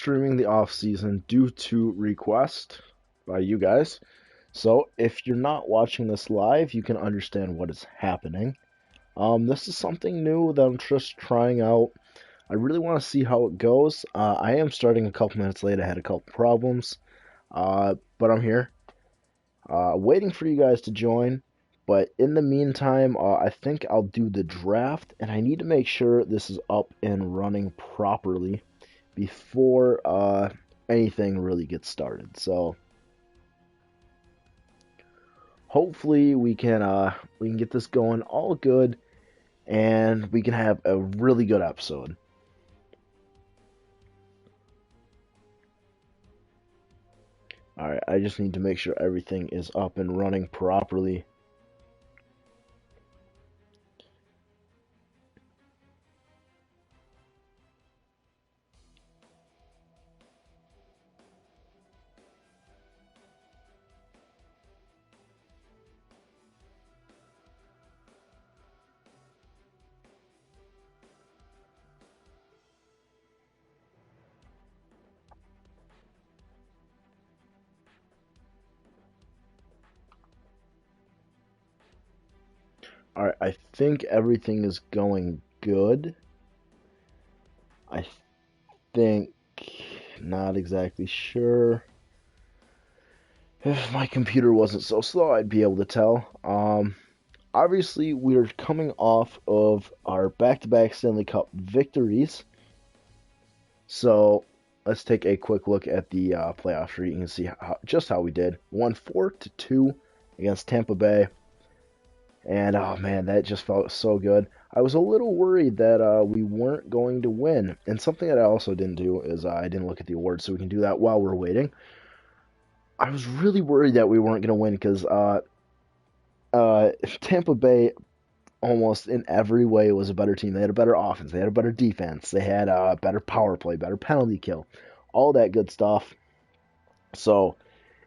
streaming the off season due to request by you guys. So if you're not watching this live, you can understand what is happening. This is something new that I'm just trying out. I really want to see how it goes. I am starting a couple minutes late. I had a couple problems, but I'm here, waiting for you guys to join. But in the meantime, I think I'll do the draft, and I need to make sure this is up and running properly before anything really gets started. So hopefully we can get this going all good, and we can have a really good episode. All right, I just need to make sure everything is up and running properly. All right, I think everything is going good. I think, not exactly sure. If my computer wasn't so slow, I'd be able to tell. Obviously, we're coming off of our back-to-back Stanley Cup victories. So let's take a quick look at the playoff sheet. You can see just how we did. Won 4-2 against Tampa Bay. And oh man, that just felt so good. I was a little worried that we weren't going to win. And something that I also didn't do is I didn't look at the awards, so we can do that while we're waiting. I was really worried that we weren't going to win because Tampa Bay almost in every way was a better team. They had a better offense, they had a better defense, they had a better power play, better penalty kill, all that good stuff. So,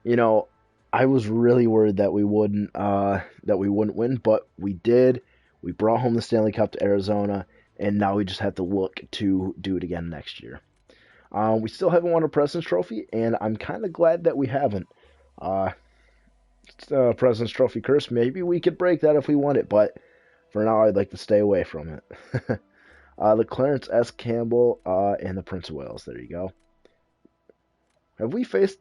you know, I was really worried that we wouldn't win, but we did. We brought home the Stanley Cup to Arizona, and now we just have to look to do it again next year. We still haven't won a President's Trophy, and I'm kind of glad that we haven't. Uh, President's Trophy curse. Maybe we could break that if we won it, but for now, I'd like to stay away from it. The Clarence S. Campbell and the Prince of Wales. There you go. Have we faced?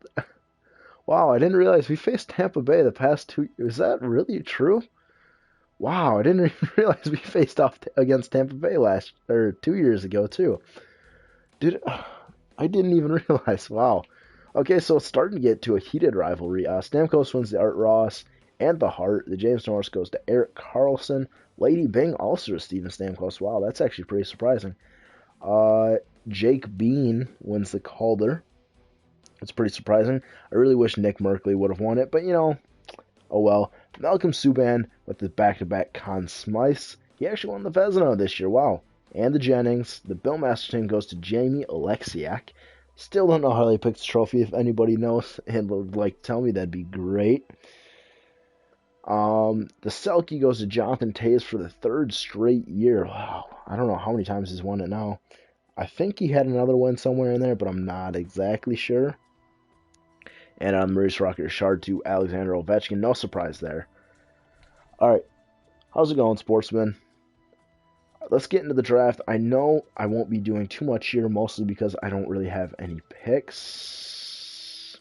Wow, I didn't realize we faced Tampa Bay the past 2 years. Is that really true? Wow, I didn't even realize we faced off against Tampa Bay 2 years ago too. Did I didn't even realize. Wow. Okay, so it's starting to get to a heated rivalry. Stamkos wins the Art Ross and the Hart. The James Norris goes to Erik Karlsson. Lady Byng also to Steven Stamkos. Wow, that's actually pretty surprising. Jake Bean wins the Calder. It's pretty surprising. I really wish Nick Merkley would have won it, but oh well. Malcolm Subban with the back-to-back Conn Smythe. He actually won the Vezina this year. Wow. And the Jennings. The Bill Masterton goes to Jamie Alexiak. Still don't know how they picked the trophy. If anybody knows and would like tell me, that'd be great. The Selke goes to Jonathan Toews for the third straight year. Wow. I don't know how many times he's won it now. I think he had another one somewhere in there, but I'm not exactly sure. And Maurice Rocket-Richard to Alexander Ovechkin. No surprise there. All right. How's it going, sportsman? Let's get into the draft. I know I won't be doing too much here, mostly because I don't really have any picks.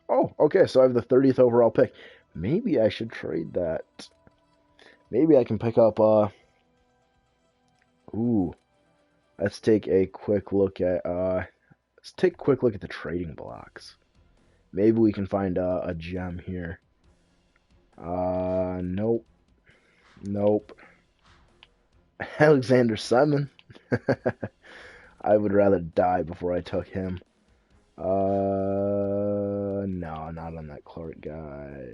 Oh, okay, so I have the 30th overall pick. Maybe I should trade that. Maybe I can pick up, ooh. Let's take a quick look at, the trading blocks. Maybe we can find a gem here. Nope. Nope. Alexander Simon. I would rather die before I took him. No, not on that Clark guy.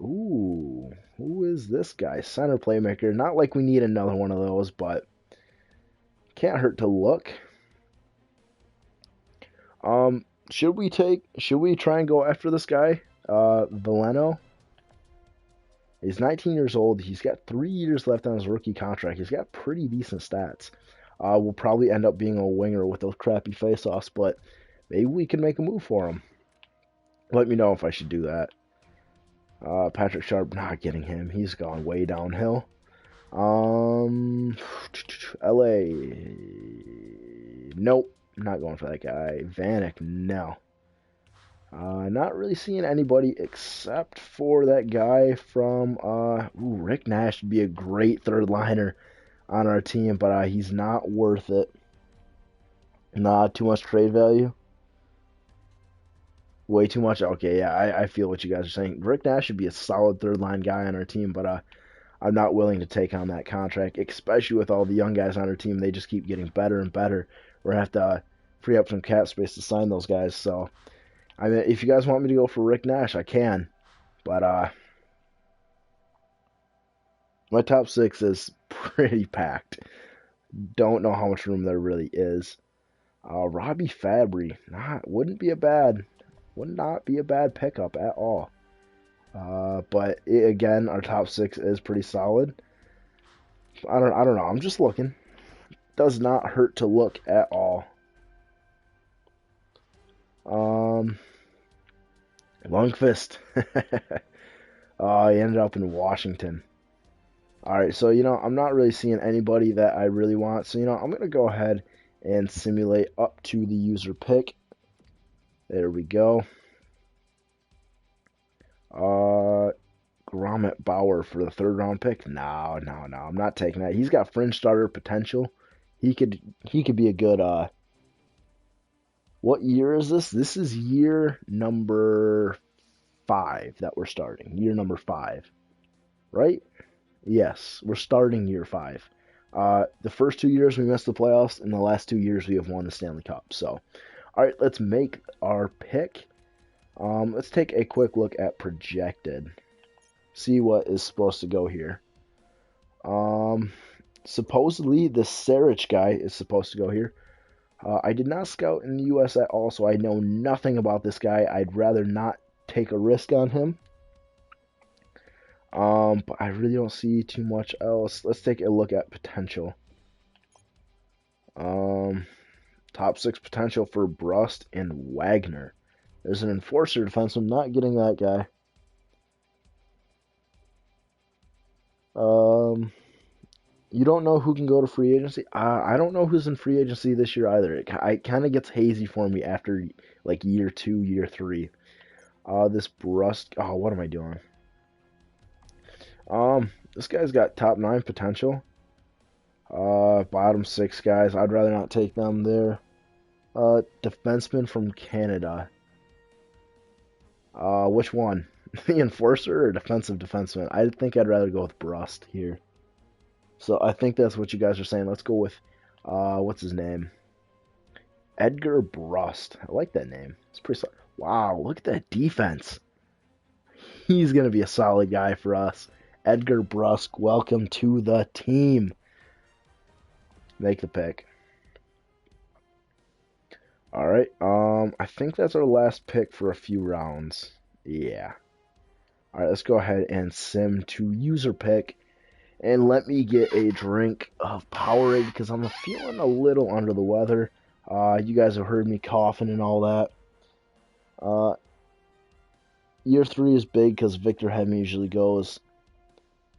Ooh, who is this guy? Center playmaker. Not like we need another one of those, but can't hurt to look. Should we try and go after this guy? Veleno? He's 19 years old. He's got 3 years left on his rookie contract. He's got pretty decent stats. will probably end up being a winger with those crappy face-offs, but maybe we can make a move for him. Let me know if I should do that. Patrick Sharp, not getting him. He's gone way downhill. LA. Nope, not going for that guy. Vanek, no. Not really seeing anybody except for that guy from Rick Nash would be a great third liner on our team, but he's not worth it. Not too much trade value. Way too much. Okay, yeah, I feel what you guys are saying. Rick Nash should be a solid third line guy on our team, but I'm not willing to take on that contract, especially with all the young guys on our team. They just keep getting better and better. We're gonna have to free up some cap space to sign those guys. So, I mean, if you guys want me to go for Rick Nash, I can, but my top six is pretty packed. Don't know how much room there really is. Robbie Fabry, would not be a bad pickup at all. But again, our top six is pretty solid. I don't know. I'm just looking. Does not hurt to look at all. Lundqvist. He ended up in Washington. Alright, so, I'm not really seeing anybody that I really want. So, I'm going to go ahead and simulate up to the user pick. There we go. Gromit Bauer for the third round pick. No, I'm not taking that. He's got fringe starter potential. He could be a good what year is this? This is year number 5 that we're starting. Year number 5. Right? Yes, we're starting year 5. The first 2 years we missed the playoffs, and the last 2 years we have won the Stanley Cup. So, all right, let's make our pick. Let's take a quick look at projected. See what is supposed to go here. Supposedly the Sarich guy is supposed to go here. I did not scout in the U.S. at all, so I know nothing about this guy. I'd rather not take a risk on him. But I really don't see too much else. Let's take a look at potential. Top 6 potential for Brust and Wagner. There's an enforcer defenseman. Not getting that guy. You don't know who can go to free agency? I don't know who's in free agency this year either. It kind of gets hazy for me after like year 2, year 3. This Brust. Oh, what am I doing? This guy's got top 9 potential. Bottom 6 guys. I'd rather not take them there. Defenseman from Canada. Which one? The enforcer or defensive defenseman? I think I'd rather go with Brust here. So I think that's what you guys are saying. Let's go with, what's his name? Edgar Brust. I like that name. It's pretty solid. Wow, look at that defense. He's going to be a solid guy for us. Edgar Brust, welcome to the team. Make the pick. Alright, I think that's our last pick for a few rounds. Yeah. Alright, let's go ahead and sim to user pick. And let me get a drink of Powerade because I'm feeling a little under the weather. You guys have heard me coughing and all that. Year 3 is big because Victor Hedman usually goes.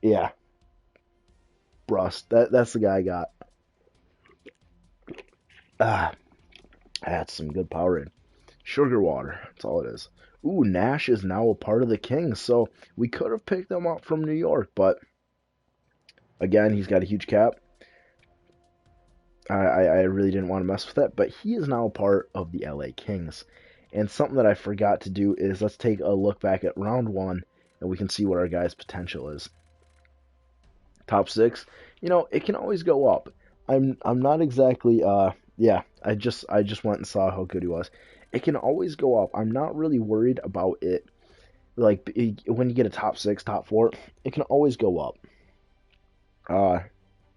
Yeah. Brust. That's the guy I got. That's some good Powerade. Sugar water. That's all it is. Ooh, Nash is now a part of the Kings. So we could have picked them up from New York, but again, he's got a huge cap. I really didn't want to mess with that, but he is now a part of the LA Kings. And something that I forgot to do is let's take a look back at round 1, and we can see what our guy's potential is. Top 6, it can always go up. I'm not exactly yeah, I just went and saw how good he was. It can always go up. I'm not really worried about it. Like when you get a top 6, top 4, it can always go up.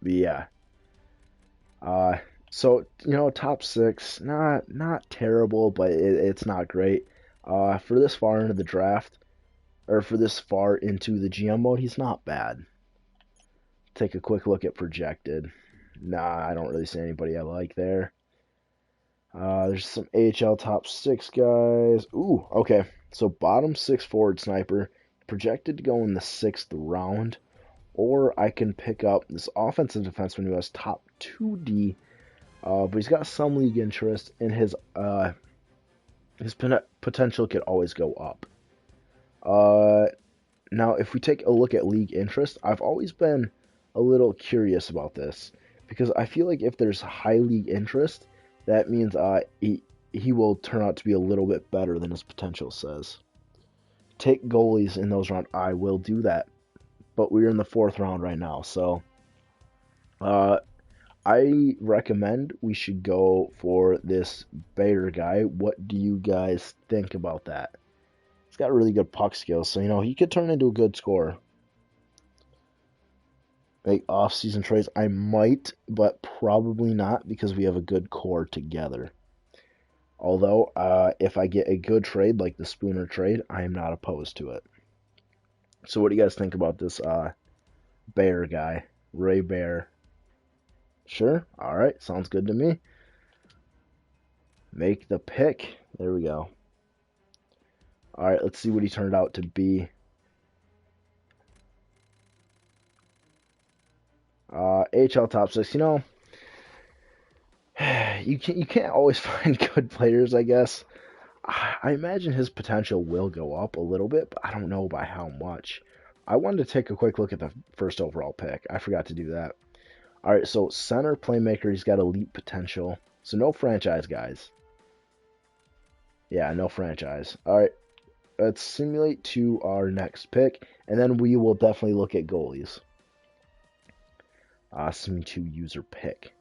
Yeah. So, top 6, not terrible, but it's not great. For this far into the draft, or for this far into the GM mode, he's not bad. Take a quick look at projected. Nah, I don't really see anybody I like there. There's some AHL top 6 guys. Ooh, okay. So bottom 6 forward sniper, projected to go in the 6th round. Or I can pick up this offensive defenseman who has top 2D, but he's got some league interest, and his potential could always go up. Now, if we take a look at league interest, I've always been a little curious about this because I feel like if there's high league interest, that means he will turn out to be a little bit better than his potential says. Take goalies in those rounds. I will do that, but we're in the 4th round right now, so I recommend we should go for this Bayer guy. What do you guys think about that? He's got really good puck skills, so he could turn into a good scorer. Make off-season trades, I might, but probably not because we have a good core together. Although, if I get a good trade like the Spooner trade, I am not opposed to it. So what do you guys think about this Bayer guy, Ray Bear? Sure? Alright, sounds good to me. Make the pick. There we go. Alright, let's see what he turned out to be. AHL top 6, you can't always find good players, I guess. I imagine his potential will go up a little bit, but I don't know by how much. I wanted to take a quick look at the first overall pick. I forgot to do that. Alright, so center playmaker, he's got elite potential. So no franchise guys. Yeah, no franchise. Alright, let's simulate to our next pick, and then we will definitely look at goalies. Simulate to user pick.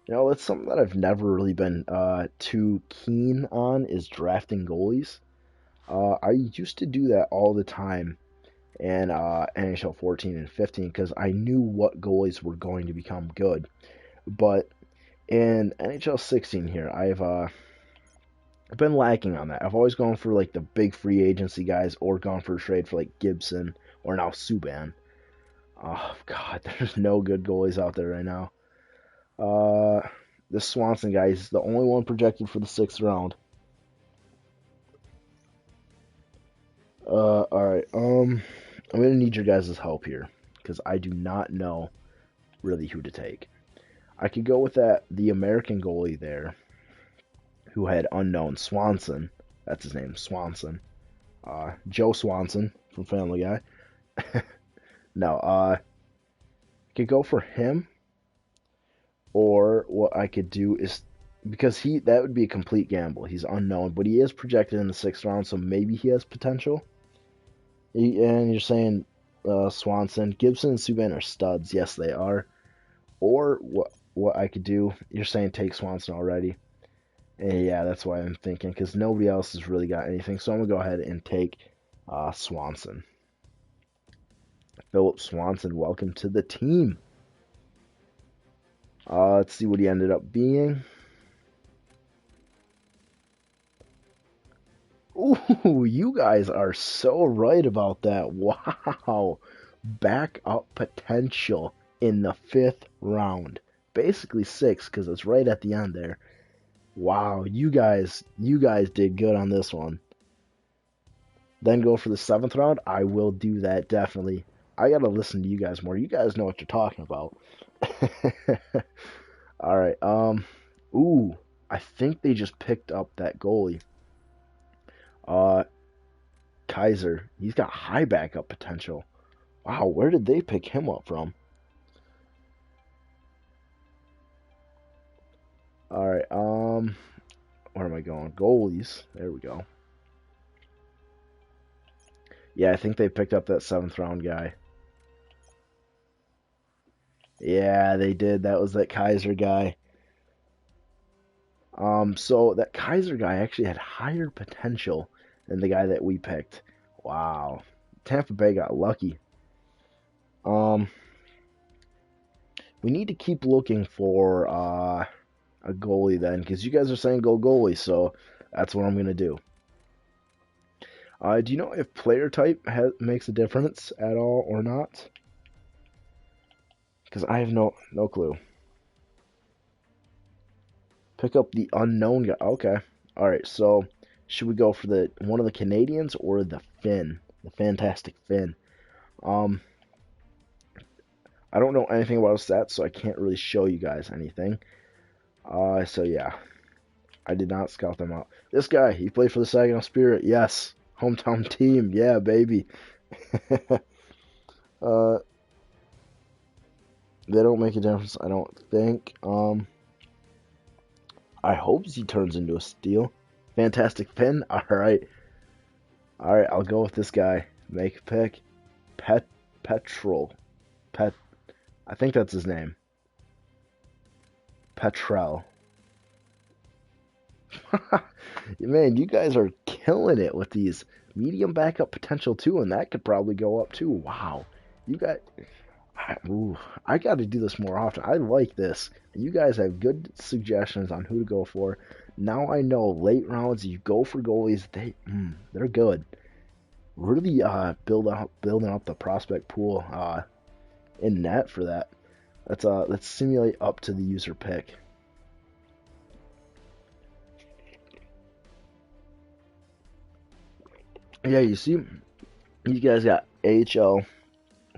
It's something that I've never really been too keen on is drafting goalies. I used to do that all the time in NHL 14 and 15 because I knew what goalies were going to become good. But in NHL 16 here, I've been lacking on that. I've always gone for like the big free agency guys or gone for a trade for like Gibson or now Subban. Oh God, there's no good goalies out there right now. This Swanson guy is the only one projected for the 6th round. Alright, I'm gonna need your guys' help here, because I do not know really who to take. I could go with the American goalie there, who had unknown Swanson. That's his name, Swanson. Joe Swanson from Family Guy. No, I could go for him. Or what I could do is, because that would be a complete gamble. He's unknown, but he is projected in the 6th round, so maybe he has potential. And you're saying Swanson, Gibson, and Subban are studs. Yes, they are. Or what I could do, you're saying take Swanson already. And yeah, that's why I'm thinking, because nobody else has really got anything. So I'm going to go ahead and take Swanson. Philip Swanson, welcome to the team. Let's see what he ended up being. Ooh, you guys are so right about that. Wow. Backup potential in the 5th round. Basically 6, because it's right at the end there. Wow, you guys did good on this one. Then go for the 7th round. I will do that, definitely. I gotta listen to you guys more. You guys know what you're talking about. Alright, ooh, I think they just picked up that goalie. Kaiser, he's got high backup potential. Wow, where did they pick him up from? Alright, where am I going? Goalies. There we go. Yeah, I think they picked up that 7th round guy. Yeah, they did. That was that Kaiser guy. So that Kaiser guy actually had higher potential than the guy that we picked. Wow. Tampa Bay got lucky. We need to keep looking for a goalie then, because you guys are saying go goalie, so that's what I'm gonna do. Do you know if player type makes a difference at all or not? Because I have no clue. Pick up the unknown guy. Okay. All right. So should we go for the one of the Canadians or the Finn, the Fantastic Finn? Um, I don't know anything about his stats, so I can't really show you guys anything. So yeah, I did not scout them out. This guy, he played for the Saginaw Spirit. Yes, hometown team. Yeah, baby. uh, they don't make a difference, I don't think. I hope he turns into a steal. Fantastic Finn. All right. I'll go with this guy. Make a pick. Petrol. Pet. I think that's his name. Petrel. Man, you guys are killing it with these medium backup potential too, and that could probably go up too. Wow, you got. Ooh, I got to do this more often. I like this. You guys have good suggestions on who to go for. Now I know late rounds you go for goalies. They're good. Really building up the prospect pool in net for that. Let's simulate up to the user pick. Yeah, you see, you guys got AHL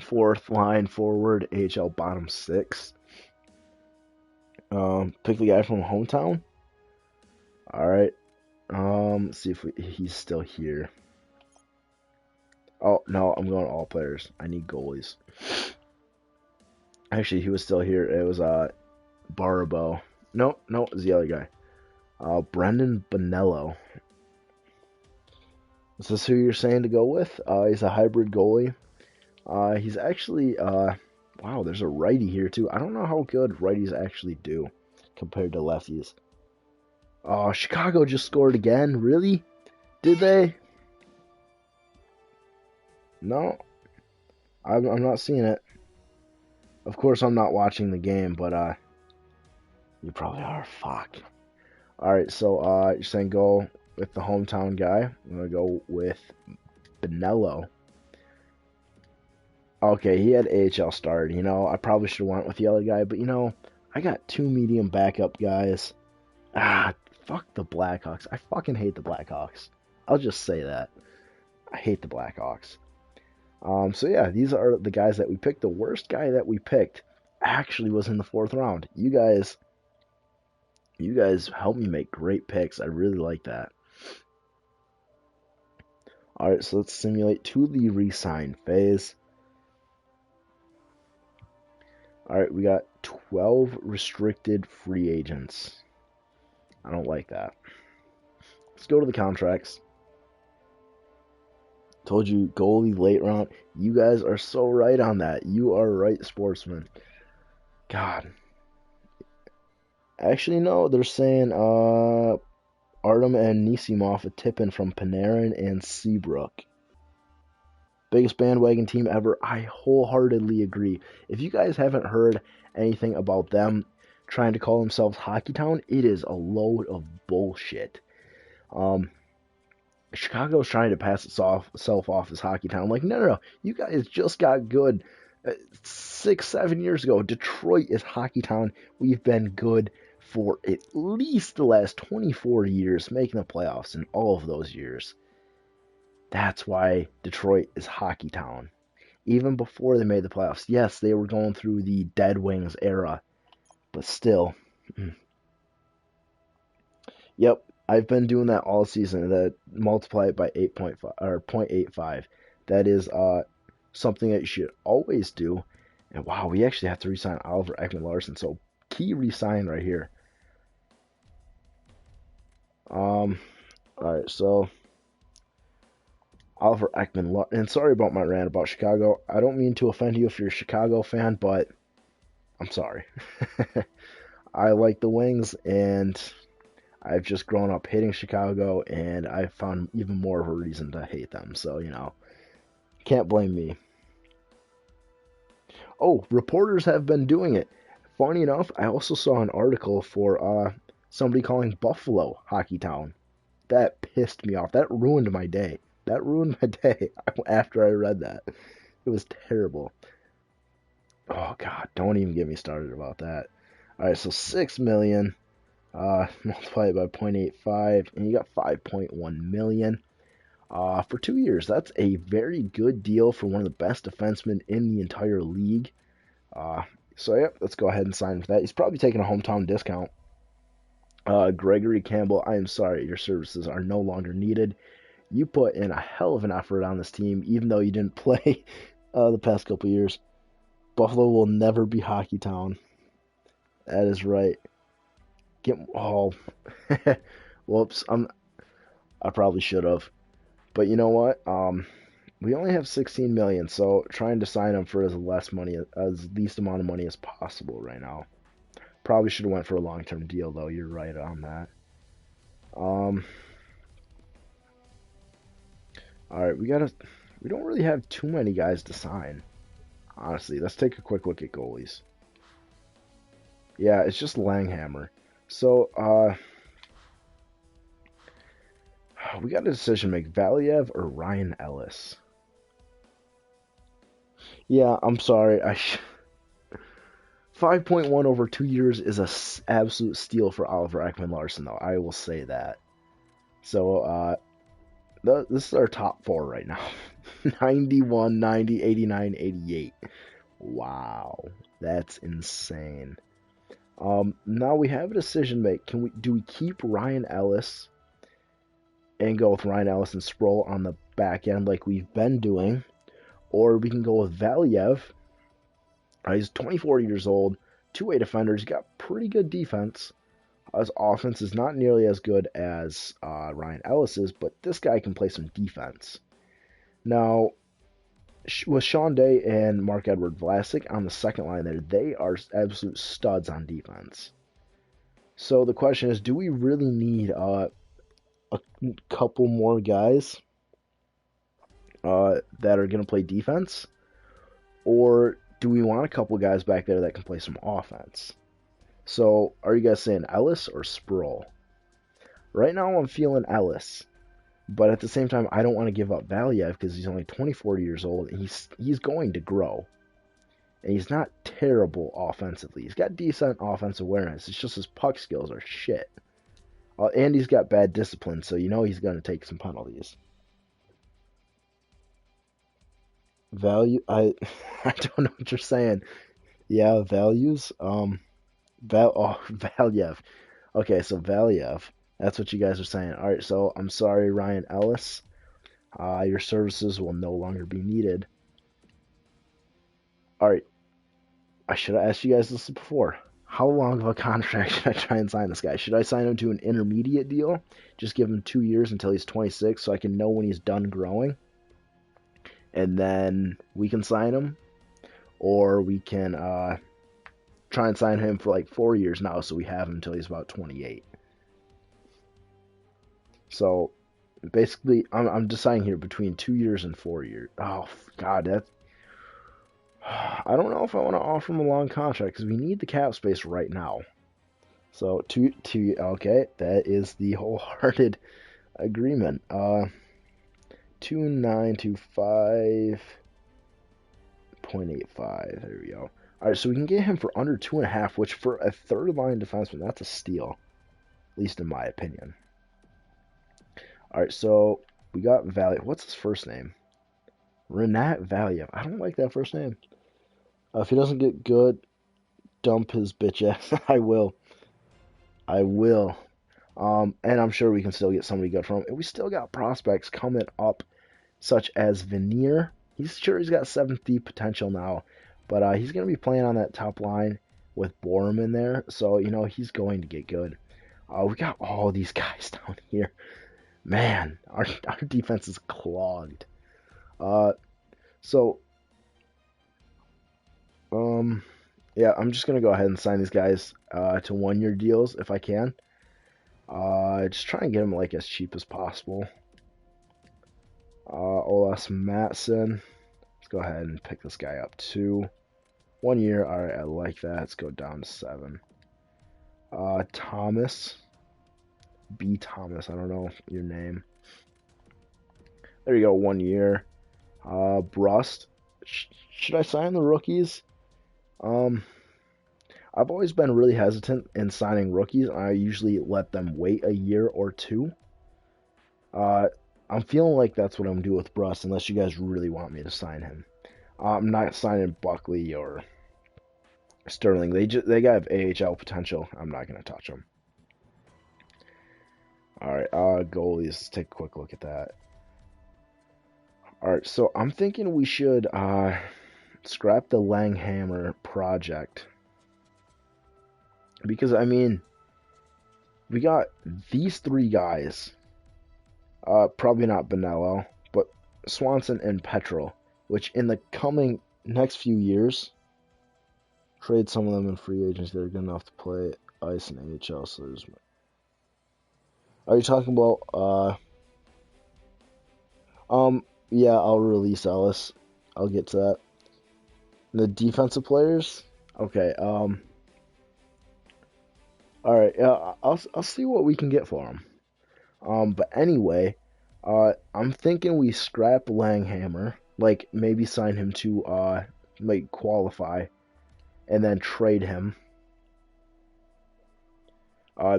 fourth line forward, AHL bottom six. Pick the guy from hometown. All right. Let's see if he's still here. Oh no, I'm going all players. I need goalies. Actually, he was still here. It was Barabo. No, it was the other guy. Brendan Bonello. Is this who you're saying to go with? He's a hybrid goalie. He's actually wow, there's a righty here too. I don't know how good righties actually do compared to lefties. Oh, Chicago just scored again. Really? Did they? No, I'm not seeing it. Of course, I'm not watching the game, but you probably are. Fuck. All right, so you're saying go with the hometown guy. I'm gonna go with Bonello. Okay, he had AHL start. I probably should have went with the other guy, but I got two medium backup guys. Fuck the Blackhawks. I fucking hate the Blackhawks. I'll just say that. I hate the Blackhawks. So yeah, these are the guys that we picked. The worst guy that we picked actually was in the fourth round. You guys helped me make great picks. I really like that. All right, so let's simulate to the re-sign phase. All right, we got 12 restricted free agents. I don't like that. Let's go to the contracts. Told you goalie late round. You guys are so right on that. You are right, sportsman. God. Actually, no. They're saying Artem and Nisimov a tip-in from Panarin and Seabrook. Biggest bandwagon team ever. I wholeheartedly agree. If you guys haven't heard anything about them trying to call themselves Hockey Town, it is a load of bullshit. Chicago's trying to pass itself off as Hockey Town. Like, no. You guys just got good 6-7 years ago. Detroit is Hockey Town. We've been good for at least the last 24 years, making the playoffs in all of those years. That's why Detroit is Hockey Town. Even before they made the playoffs. Yes, they were going through the Dead Wings era, but still. Yep, I've been doing that all season. That multiply it by 8.5 or 0.85. That is something that you should always do. And wow, we actually have to resign Oliver Ekman-Larsson. So key resign right here. All right, so Oliver Ekman, and sorry about my rant about Chicago. I don't mean to offend you if you're a Chicago fan, but I'm sorry. I like the Wings, and I've just grown up hating Chicago, and I found even more of a reason to hate them. So, can't blame me. Oh, reporters have been doing it. Funny enough, I also saw an article for somebody calling Buffalo Hockey Town. That pissed me off. That ruined my day. After I read that. It was terrible. Oh God, don't even get me started about that. All right, so $6 million. Multiply it by 0.85, and you got 5.1 million. For 2 years, that's a very good deal for one of the best defensemen in the entire league. Uh, so yeah, let's go ahead and sign for that. He's probably taking a hometown discount. Gregory Campbell, I am sorry, your services are no longer needed. You put in a hell of an effort on this team, even though you didn't play the past couple years. Buffalo will never be Hockey Town. That is right. Get oh, whoops. I probably should have, but you know what? We only have 16 million, so trying to sign him for as less money, as least amount of money as possible right now. Probably should have went for a long-term deal, though. You're right on that. Um, all right, we don't really have too many guys to sign. Honestly, let's take a quick look at goalies. Yeah, it's just Langhammer. So, we got a decision to make: Valiev or Ryan Ellis. Yeah, I'm sorry. 5.1 over 2 years is a absolute steal for Oliver Ekman-Larsson, though. I will say that. So, this is our top four right now. 91, 90, 89, 88. Wow, that's insane. Now we have a decision to make. Do we keep Ryan Ellis and go with Ryan Ellis and Sproul on the back end like we've been doing, or we can go with Valiev. He's 24 years old, two-way defender. He's got pretty good defense. His offense is not nearly as good as Ryan Ellis's, but this guy can play some defense. Now, with Sean Day and Marc-Edouard Vlasic on the second line there, they are absolute studs on defense. So the question is, do we really need a couple more guys that are going to play defense? Or do we want a couple guys back there that can play some offense? So are you guys saying Ellis or Sproul? Right now I'm feeling Ellis. But at the same time, I don't want to give up Valiev because he's only 24 years old and he's going to grow. And he's not terrible offensively. He's got decent offensive awareness. It's just his puck skills are shit. And he's got bad discipline, so you know he's going to take some penalties. I I don't know what you're saying. Yeah, values. Valiev. Okay, so Valiev. That's what you guys are saying. All right, so I'm sorry, Ryan Ellis. Your services will no longer be needed. All right, I should have asked you guys this before. How long of a contract should I try and sign this guy? Should I sign him to an intermediate deal? Just give him 2 years until he's 26 so I can know when he's done growing? And then we can sign him? Or we can try and sign him for like 4 years now so we have him until he's about 28. So basically, I'm deciding here between 2 years and 4 years. Oh, God, that's. I don't know if I want to offer him a long contract because we need the cap space right now. So okay, that is the wholehearted agreement. 2925.85. There we go. All right, so we can get him for under 2.5, which for a third line defenseman, that's a steal, at least in my opinion. All right, so we got Valiev. What's his first name? Renat Valiev. I don't like that first name. If he doesn't get good, dump his bitch ass. I will. And I'm sure we can still get somebody good from him. And we still got prospects coming up, such as Veneer. He's got 7th D potential now, but he's going to be playing on that top line with Borum in there, so you know he's going to get good. We got all these guys down here. Man, our defense is clogged. So, yeah, I'm just gonna go ahead and sign these guys to 1-year deals if I can. Just try and get them like as cheap as possible. Olas Matson. Let's go ahead and pick this guy up too. 1 year. All right, I like that. Let's go down to 7. Thomas. B. Thomas. I don't know your name. There you go. 1 year. Brust. Should I sign the rookies? I've always been really hesitant in signing rookies. I usually let them wait a year or two. Uh, I'm feeling like that's what I'm doing with Bruss, unless you guys really want me to sign him. I'm not signing Buckley or Sterling. They got AHL potential. I'm not gonna touch them. All right, goalies. Let's take a quick look at that. All right, so I'm thinking we should scrap the Langhammer project because I mean we got these three guys. Probably not Bonello, but Swanson and Petrel, which in the coming next few years, trade some of them in free agents that are good enough to play ice and AHL. So there's. Are you talking about? Yeah, I'll release Ellis. I'll get to that. The defensive players. Okay. All right. Yeah, I'll see what we can get for them. But anyway, I'm thinking we scrap Langhammer, like maybe sign him to like qualify, and then trade him.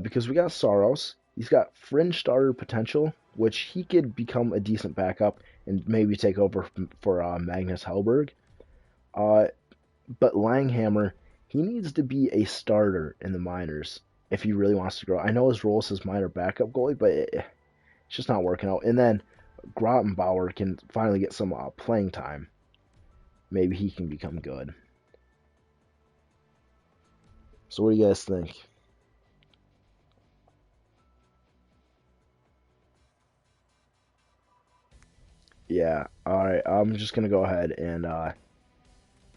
Because we got Saros, he's got fringe starter potential, which he could become a decent backup and maybe take over for Magnus Hellberg. Uh, but Langhammer, he needs to be a starter in the minors if he really wants to grow. I know his role is his minor backup goalie, but it's just not working out. And then Grottenbauer can finally get some playing time. Maybe he can become good. So what do you guys think? Yeah, alright, I'm just going to go ahead and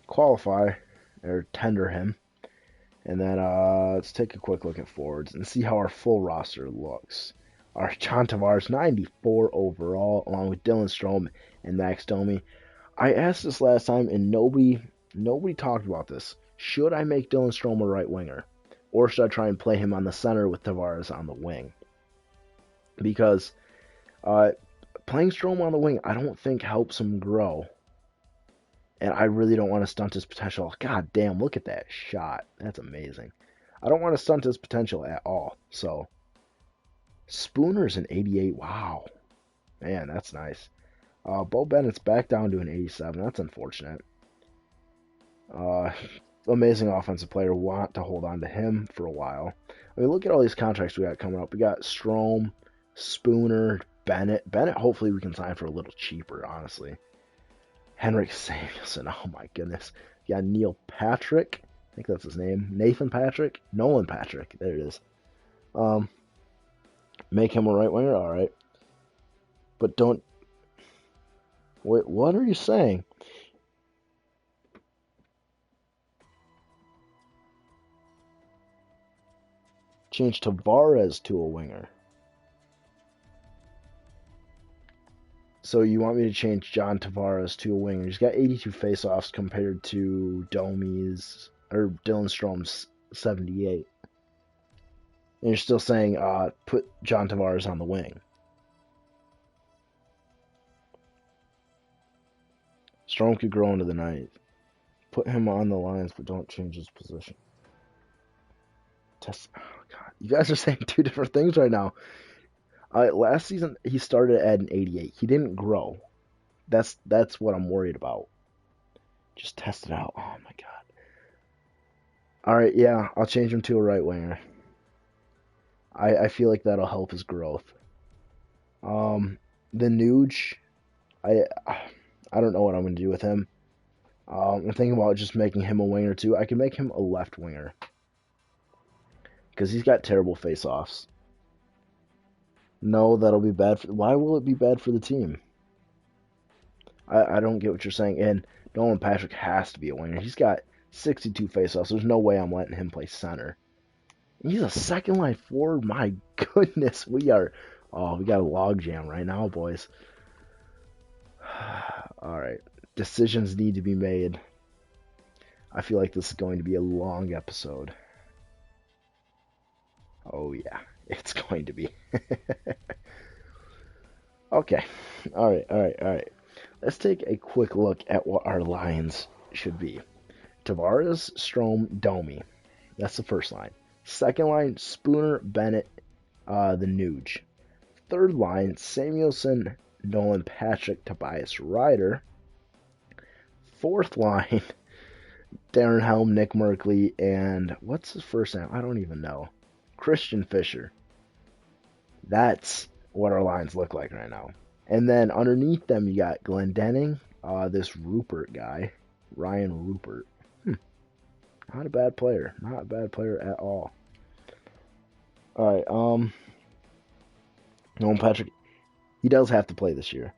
qualify or tender him. And then let's take a quick look at forwards and see how our full roster looks. Our John Tavares, 94 overall, along with Dylan Strome and Max Domi. I asked this last time, and nobody talked about this. Should I make Dylan Strome a right winger, or should I try and play him on the center with Tavares on the wing? Because playing Strome on the wing, I don't think helps him grow. And I really don't want to stunt his potential. God damn, look at that shot. That's amazing. I don't want to stunt his potential at all. So, Spooner's an 88. Wow. Man, that's nice. Bo Bennett's back down to an 87. That's unfortunate. Uh, Amazing offensive player. Want to hold on to him for a while. I mean, look at all these contracts we got coming up. We got Strome, Spooner, Bennett. Bennett, hopefully we can sign for a little cheaper, honestly. Henrik Samuelson, oh my goodness. You got Neil Patrick, I think that's his name. Nathan Patrick? Nolan Patrick, there it is. Make him a right winger, alright. But don't... Wait, what are you saying? Change Tavares to a winger. So you want me to change John Tavares to a winger? He's got 82 faceoffs compared to Domi's or Dylan Strome's 78. And you're still saying put John Tavares on the wing. Strome could grow into the night. Put him on the lines, but don't change his position. Oh God, you guys are saying two different things right now. Last season he started at an 88. He didn't grow. That's what I'm worried about. Just test it out. Oh my God. All right, yeah, I'll change him to a right winger. I feel like that'll help his growth. The Nuge, I don't know what I'm gonna do with him. I'm thinking about just making him a winger too. I can make him a left winger because he's got terrible face-offs. No, that'll be bad. Why will it be bad for the team? I don't get what you're saying. And Nolan Patrick has to be a winger. He's got 62 faceoffs. There's no way I'm letting him play center. He's a second line forward. My goodness, we got a logjam right now, boys. All right, decisions need to be made. I feel like this is going to be a long episode. Oh yeah, it's going to be. Okay, all right. Let's take a quick look at what our lines should be. Tavares, Strome, Domi. That's the first line. Second line, Spooner, Bennett, the Nuge. Third line, Samuelson, Nolan Patrick, Tobias Ryder. Fourth line, Darren Helm, Nick Merkley, and what's his first name? I don't even know. Christian Fisher. That's what our lines look like right now. And then underneath them, you got Glendening, this Rupert guy, Ryan Rupert. Not a bad player. Not a bad player at all. All right. Nolan Patrick, he does have to play this year.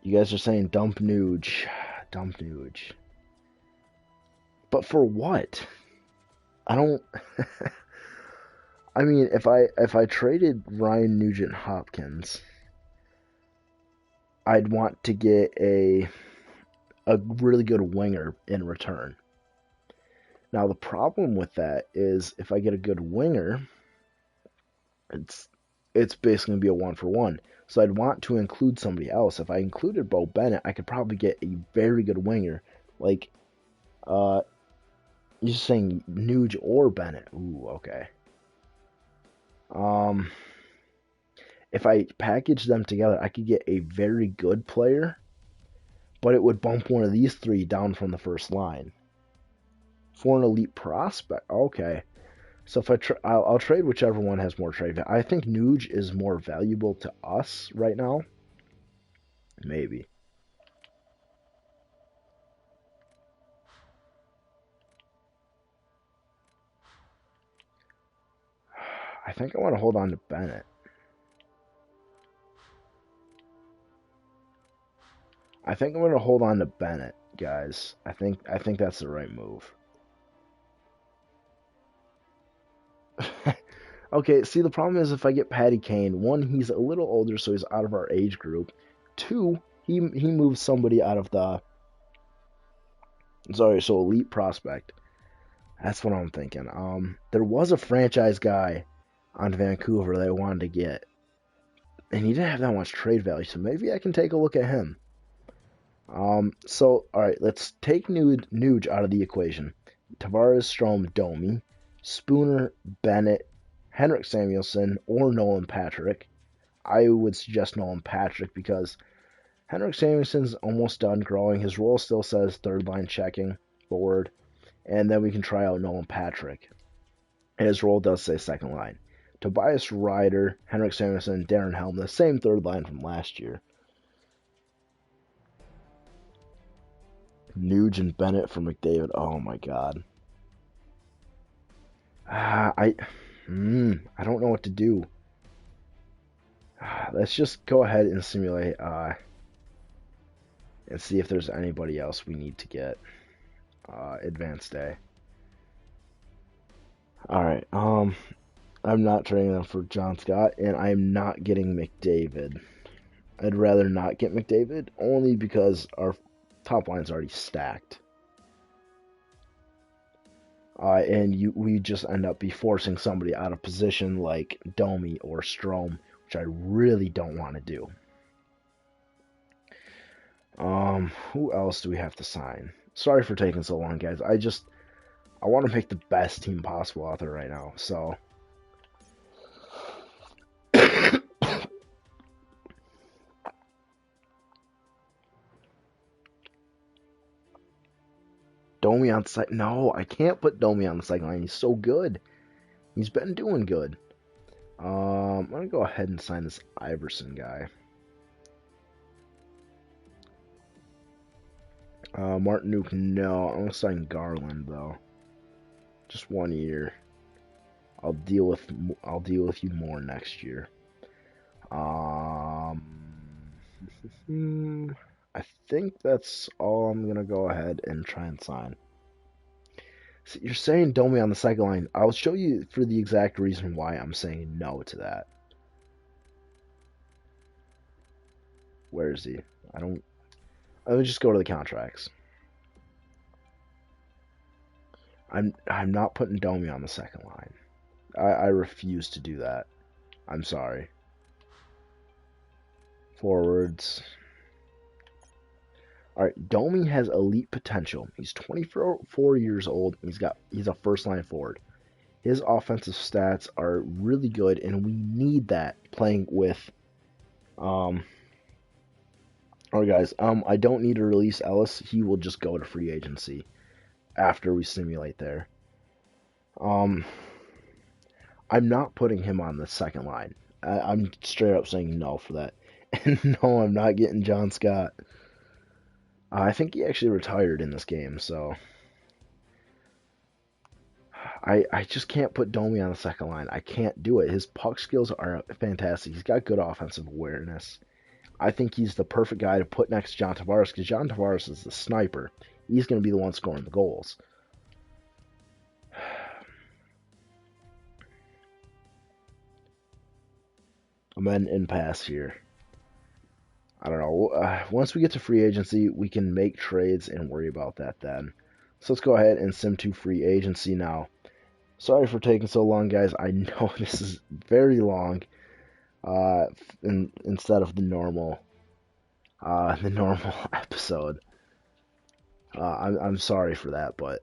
You guys are saying dump Nuge. Dump Nuge. But for what? I don't. I mean, if I traded Ryan Nugent Hopkins, I'd want to get a really good winger in return. Now the problem with that is if I get a good winger, it's basically gonna be a 1-for-1. So I'd want to include somebody else. If I included Bo Bennett, I could probably get a very good winger. Like, you're saying Nuge or Bennett. Ooh, okay. If I package them together, I could get a very good player, but it would bump one of these three down from the first line. For an elite prospect, okay. So if I'll trade whichever one has more trade value. I think Nuge is more valuable to us right now. Maybe. I think I want to hold on to Bennett. I think I'm going to hold on to Bennett, guys. I think that's the right move. Okay, see, the problem is if I get Patty Kane, one, he's a little older, so he's out of our age group. Two, he moves somebody out of the... Sorry, so elite prospect. That's what I'm thinking. There was a franchise guy on Vancouver that I wanted to get, and he didn't have that much trade value, so maybe I can take a look at him. So, alright, let's take Nuge out of the equation. Tavares, Strome, Domi, Spooner, Bennett, Henrik Samuelsson, or Nolan Patrick. I would suggest Nolan Patrick because Henrik Samuelsson's almost done growing. His role still says third line checking forward, and then we can try out Nolan Patrick. And his role does say second line. Tobias Ryder, Henrik Samuelsson, Darren Helm, the same third line from last year. Nuge and Bennett for McDavid. Oh my god. I don't know what to do. Let's just go ahead and simulate and see if there's anybody else we need to get. Advanced day. Alright, I'm not trading them for John Scott, and I'm not getting McDavid. I'd rather not get McDavid, only because our top line's already stacked. And we just end up forcing somebody out of position like Domi or Strome, which I really don't want to do. Who else do we have to sign? Sorry for taking so long, guys. I want to make the best team possible out there right now, so... Domi on site. No, I can't put Domi on the second line. He's so good. He's been doing good. I'm going to go ahead and sign this Iverson guy. Martin Nuke, no. I'm going to sign Garland, though. Just 1 year. I'll deal with you more next year. I think that's all I'm going to go ahead and try and sign. So you're saying Domi on the second line. I'll show you for the exact reason why I'm saying no to that. Where is he? Let me just go to the contracts. I'm not putting Domi on the second line. I refuse to do that. I'm sorry. Forwards. All right, Domi has elite potential. He's 24 years old. He's a first line forward. His offensive stats are really good, and we need that playing with. All right, guys. I don't need to release Ellis. He will just go to free agency after we simulate there. Um, I'm not putting him on the second line. I'm straight up saying no for that. And no, I'm not getting John Scott. I think he actually retired in this game, so I just can't put Domi on the second line. I can't do it. His puck skills are fantastic. He's got good offensive awareness. I think he's the perfect guy to put next to John Tavares because John Tavares is the sniper. He's going to be the one scoring the goals. I'm at an impasse here. I don't know. Once we get to free agency, we can make trades and worry about that then. So let's go ahead and sim to free agency now. Sorry for taking so long, guys. I know this is very long. Instead of the normal episode. I'm sorry for that, but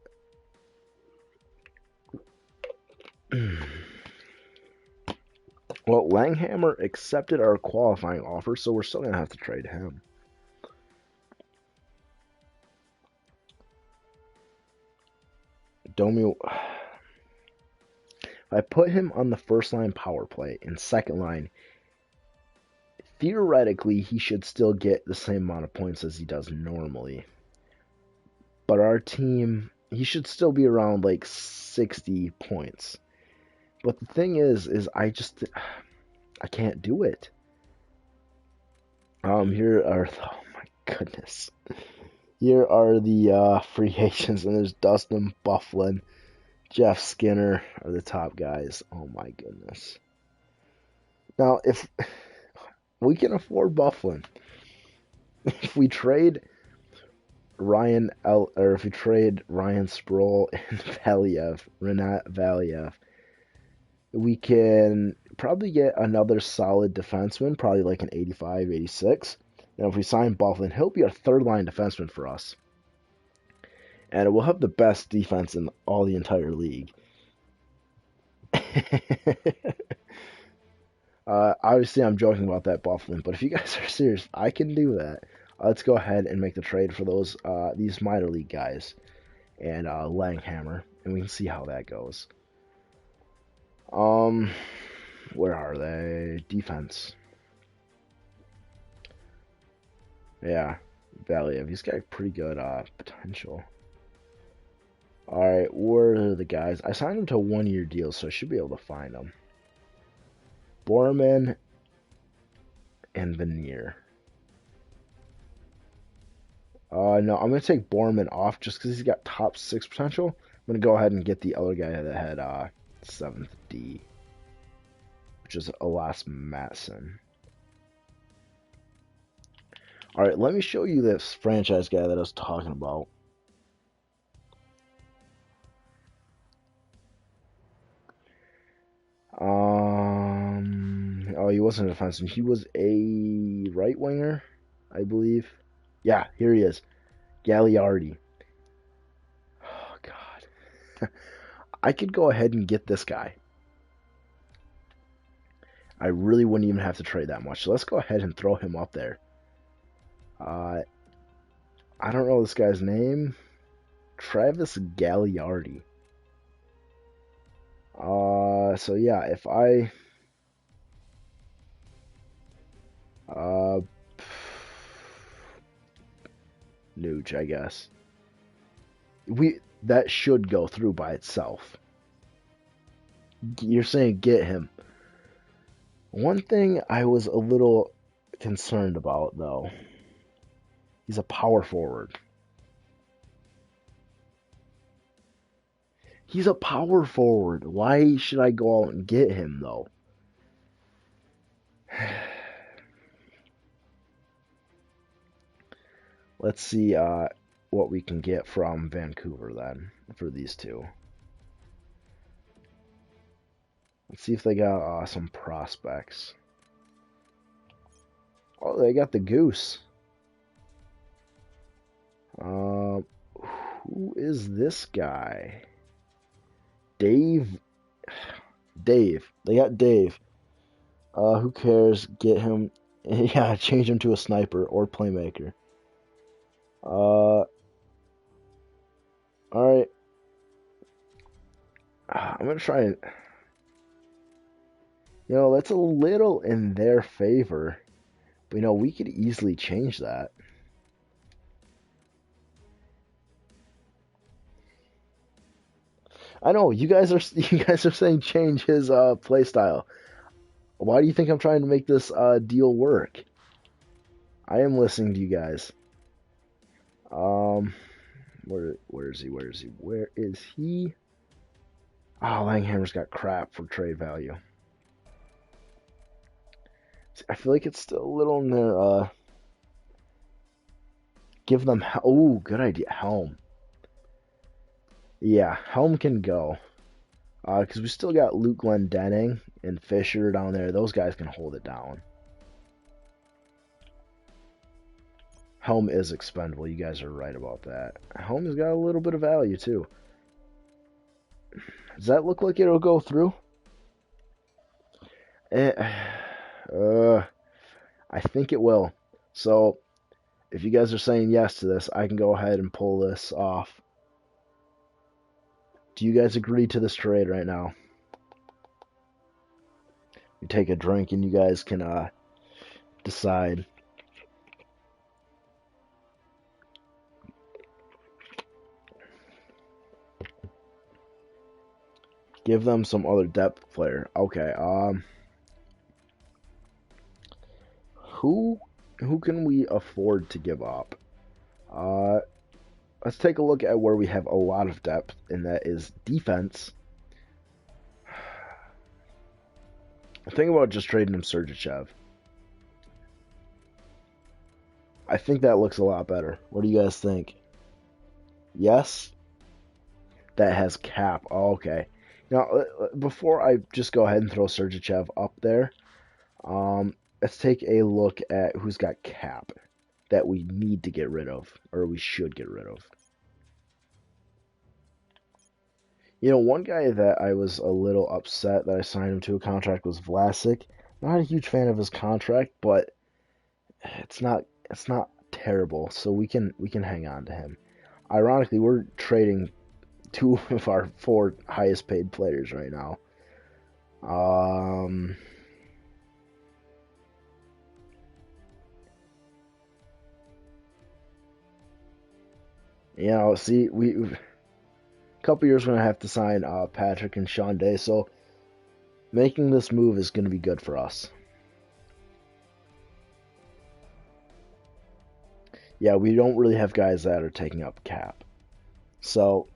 well, Langhammer accepted our qualifying offer, so we're still gonna have to trade him. Domi, I put him on the first line power play and second line. Theoretically, he should still get the same amount of points as he does normally. But our team, he should still be around like 60 points. But the thing is I can't do it. Here are, oh my goodness. Here are the free agents, and there's Dustin Byfuglien, Jeff Skinner are the top guys. Oh my goodness. Now, if we can afford Byfuglien, if we trade Ryan Sproul and Renat Valiev, we can probably get another solid defenseman, probably like an 85, 86. Now, if we sign Byfuglien, he'll be a third line defenseman for us. And we'll have the best defense in all the entire league. Obviously, I'm joking about that, Byfuglien, but if you guys are serious, I can do that. Let's go ahead and make the trade for these minor league guys and Langhammer, and we can see how that goes. Where are they? Defense. Yeah, Valiev. He's got pretty good potential. Alright, where are the guys? I signed him to a 1-year deal, so I should be able to find them. Borman and Veneer. No, I'm going to take Borman off just because he's got top 6 potential. I'm going to go ahead and get the other guy that had 7th D, which is Elias Matson. Alright, let me show you this franchise guy that I was talking about. Oh, he wasn't a defenseman. He was a right winger, I believe. Yeah, here he is. Gagliardi. Oh, God. I could go ahead and get this guy. I really wouldn't even have to trade that much. So let's go ahead and throw him up there. I don't know this guy's name. Travis Gagliardi. So yeah, if I Nuge, I guess. That should go through by itself. You're saying get him. One thing I was a little concerned about, though, he's a power forward. He's a power forward. Why should I go out and get him, though? Let's see what we can get from Vancouver, then, for these two. Let's see if they got some prospects. Oh, they got the Goose. Who is this guy? Dave. Dave. They got Dave. Who cares? Get him. Yeah, change him to a sniper or playmaker. All right. I'm gonna try and. That's a little in their favor. But we could easily change that. I know you guys are you guys are saying change his play style. Why do you think I'm trying to make this deal work? I am listening to you guys. Where is he? Where is he? Where is he? Oh, Langhammer's got crap for trade value. I feel like it's still a little in there. Give them. Oh, good idea. Helm. Yeah, Helm can go. Because we still got Luke Glendening and Fisher down there. Those guys can hold it down. Helm is expendable. You guys are right about that. Helm has got a little bit of value, too. Does that look like it'll go through? I think it will. So, if you guys are saying yes to this, I can go ahead and pull this off. Do you guys agree to this trade right now? You take a drink and you guys can decide. Give them some other depth player. Okay. Who can we afford to give up? Let's take a look at where we have a lot of depth, and that is defense. Think about just trading him Sergachev. I think that looks a lot better. What do you guys think? Yes? That has cap. Oh, okay. Now, before I just go ahead and throw Sergachev up there, let's take a look at who's got cap that we need to get rid of, or we should get rid of. One guy that I was a little upset that I signed him to a contract was Vlasic. Not a huge fan of his contract, but it's not terrible, so we can hang on to him. Ironically, we're trading two of our four highest paid players right now. See, a couple years we're gonna have to sign Patrick and Sean Day, so making this move is gonna be good for us. Yeah, we don't really have guys that are taking up cap, so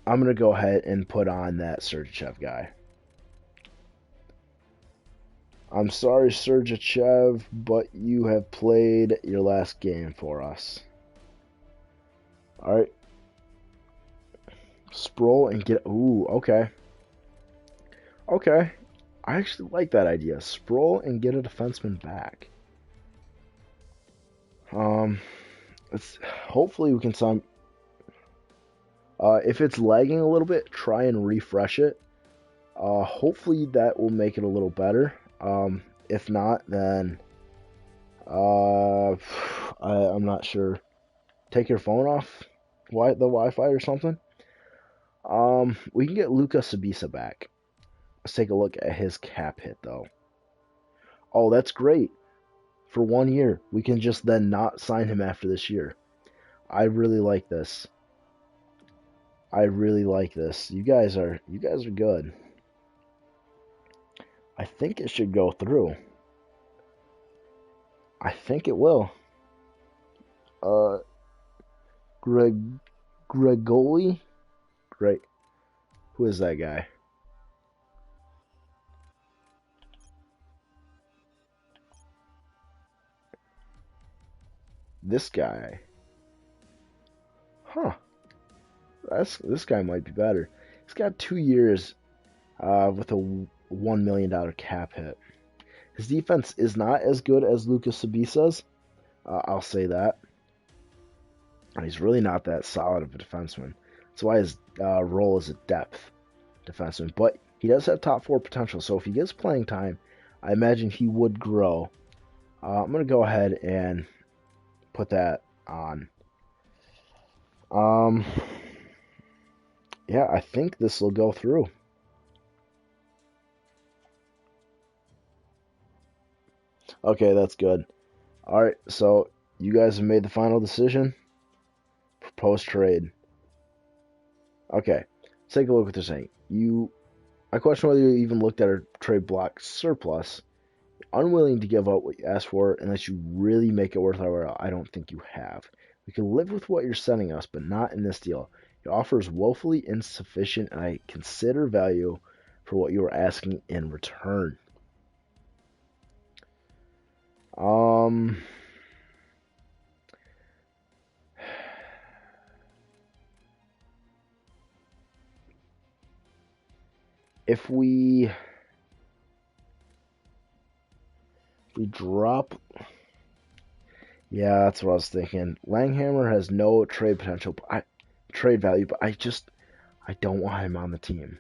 I'm gonna go ahead and put on that Sergachev guy. I'm sorry, Sergachev, but you have played your last game for us. Alright. Sproul and get... Ooh, okay. Okay. I actually like that idea. Sproul and get a defenseman back. Hopefully we can sign... if it's lagging a little bit, try and refresh it. Hopefully that will make it a little better. If not, then... I'm not sure. Take your phone off the Wi-Fi or something. We can get Luka Sabisa back. Let's take a look at his cap hit, though. Oh, that's great. For 1 year. We can just then not sign him after this year. I really like this. I really like this. You guys are good. I think it should go through. I think it will. Gregoli? Great. Who is that guy? This guy. Huh. This guy might be better. He's got 2 years with a $1 million cap hit. His defense is not as good as Lucas Sabisa's. I'll say that. He's really not that solid of a defenseman. That's why his role is a depth defenseman. But he does have top 4 potential, so if he gets playing time, I imagine he would grow. I'm going to go ahead and put that on. Yeah, I think this will go through. Okay, that's good. Alright, so you guys have made the final decision. Proposed trade. Okay, let's take a look at what they're saying. I question whether you even looked at our trade block surplus. Unwilling to give up what you asked for unless you really make it worth our while. I don't think you have. We can live with what you're sending us, but not in this deal. Your offer is woefully insufficient, and I consider value for what you are asking in return. If we drop, yeah, that's what I was thinking. Langhammer has no trade potential, trade value, but I don't want him on the team.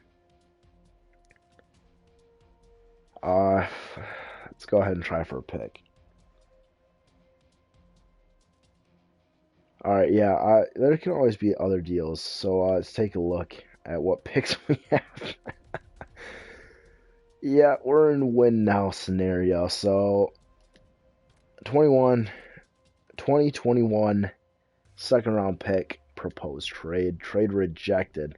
Let's go ahead and try for a pick. All right, yeah, there can always be other deals. So let's take a look at what picks we have. Yeah, we're in win now scenario. So 2021 second round pick, proposed trade rejected.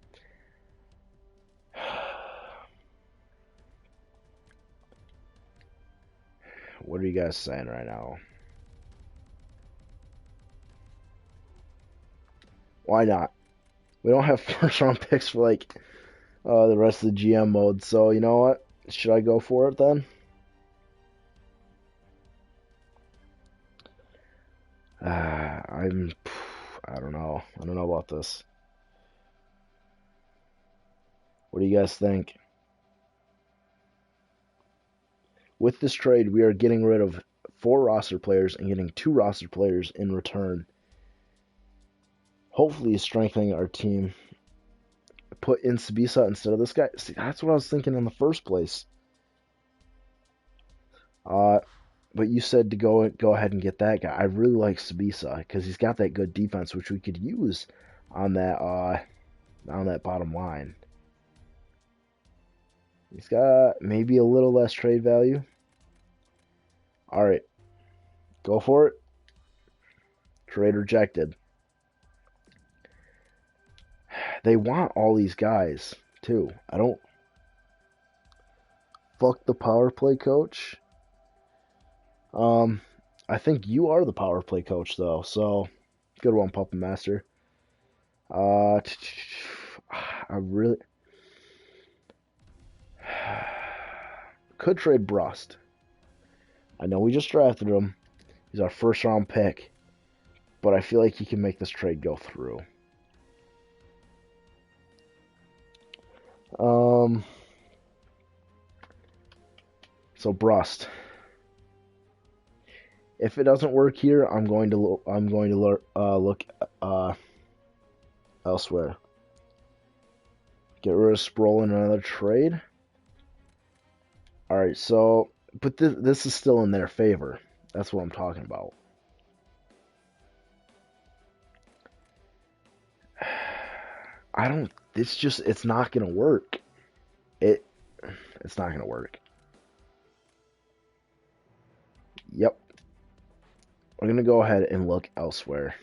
What are you guys saying right now? Why not? We don't have first round picks for like the rest of the GM mode, so you know what? Should I go for it then? I don't know. I don't know about this. What do you guys think? With this trade, we are getting rid of 4 roster players and getting 2 roster players in return. Hopefully strengthening our team. Put in Sabisa instead of this guy. See, that's what I was thinking in the first place. But you said to go ahead and get that guy. I really like Sabisa because he's got that good defense, which we could use on that bottom line. He's got maybe a little less trade value. All right, go for it. Trade rejected. They want all these guys too. I don't. Fuck the power play coach. I think you are the power play coach though, so good one, Puppet Master. I really could trade Brust. I know we just drafted him. He's our first round pick, but I feel like he can make this trade go through. So Brust. If it doesn't work here, I'm going to look elsewhere. Get rid of Sproul in another trade. All right, so but this is still in their favor. That's what I'm talking about. I don't. It's not gonna work. It's not gonna work. Yep. We're gonna go ahead and look elsewhere.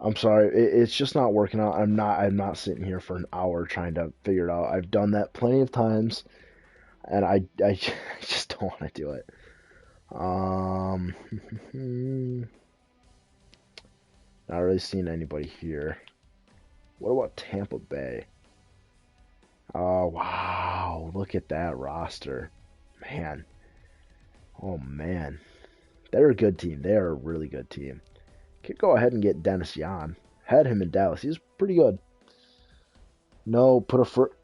I'm sorry, it's just not working out. I'm not sitting here for an hour trying to figure it out. I've done that plenty of times, and I just don't want to do it. Not really seeing anybody here. What about Tampa Bay? Oh wow, look at that roster, man. Oh man, they're a good team. They are a really good team. Could go ahead and get Dennis Yan. Had him in Dallas. He's pretty good. No, put a first.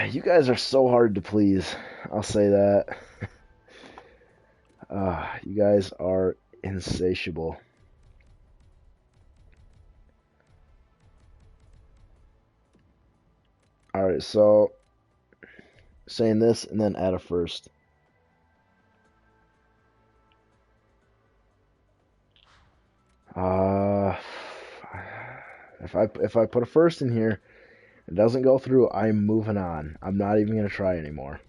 You guys are so hard to please. I'll say that. You guys are insatiable. Alright, so saying this and then add a first. If I put a first in here, it doesn't go through, I'm moving on. I'm not even gonna try anymore.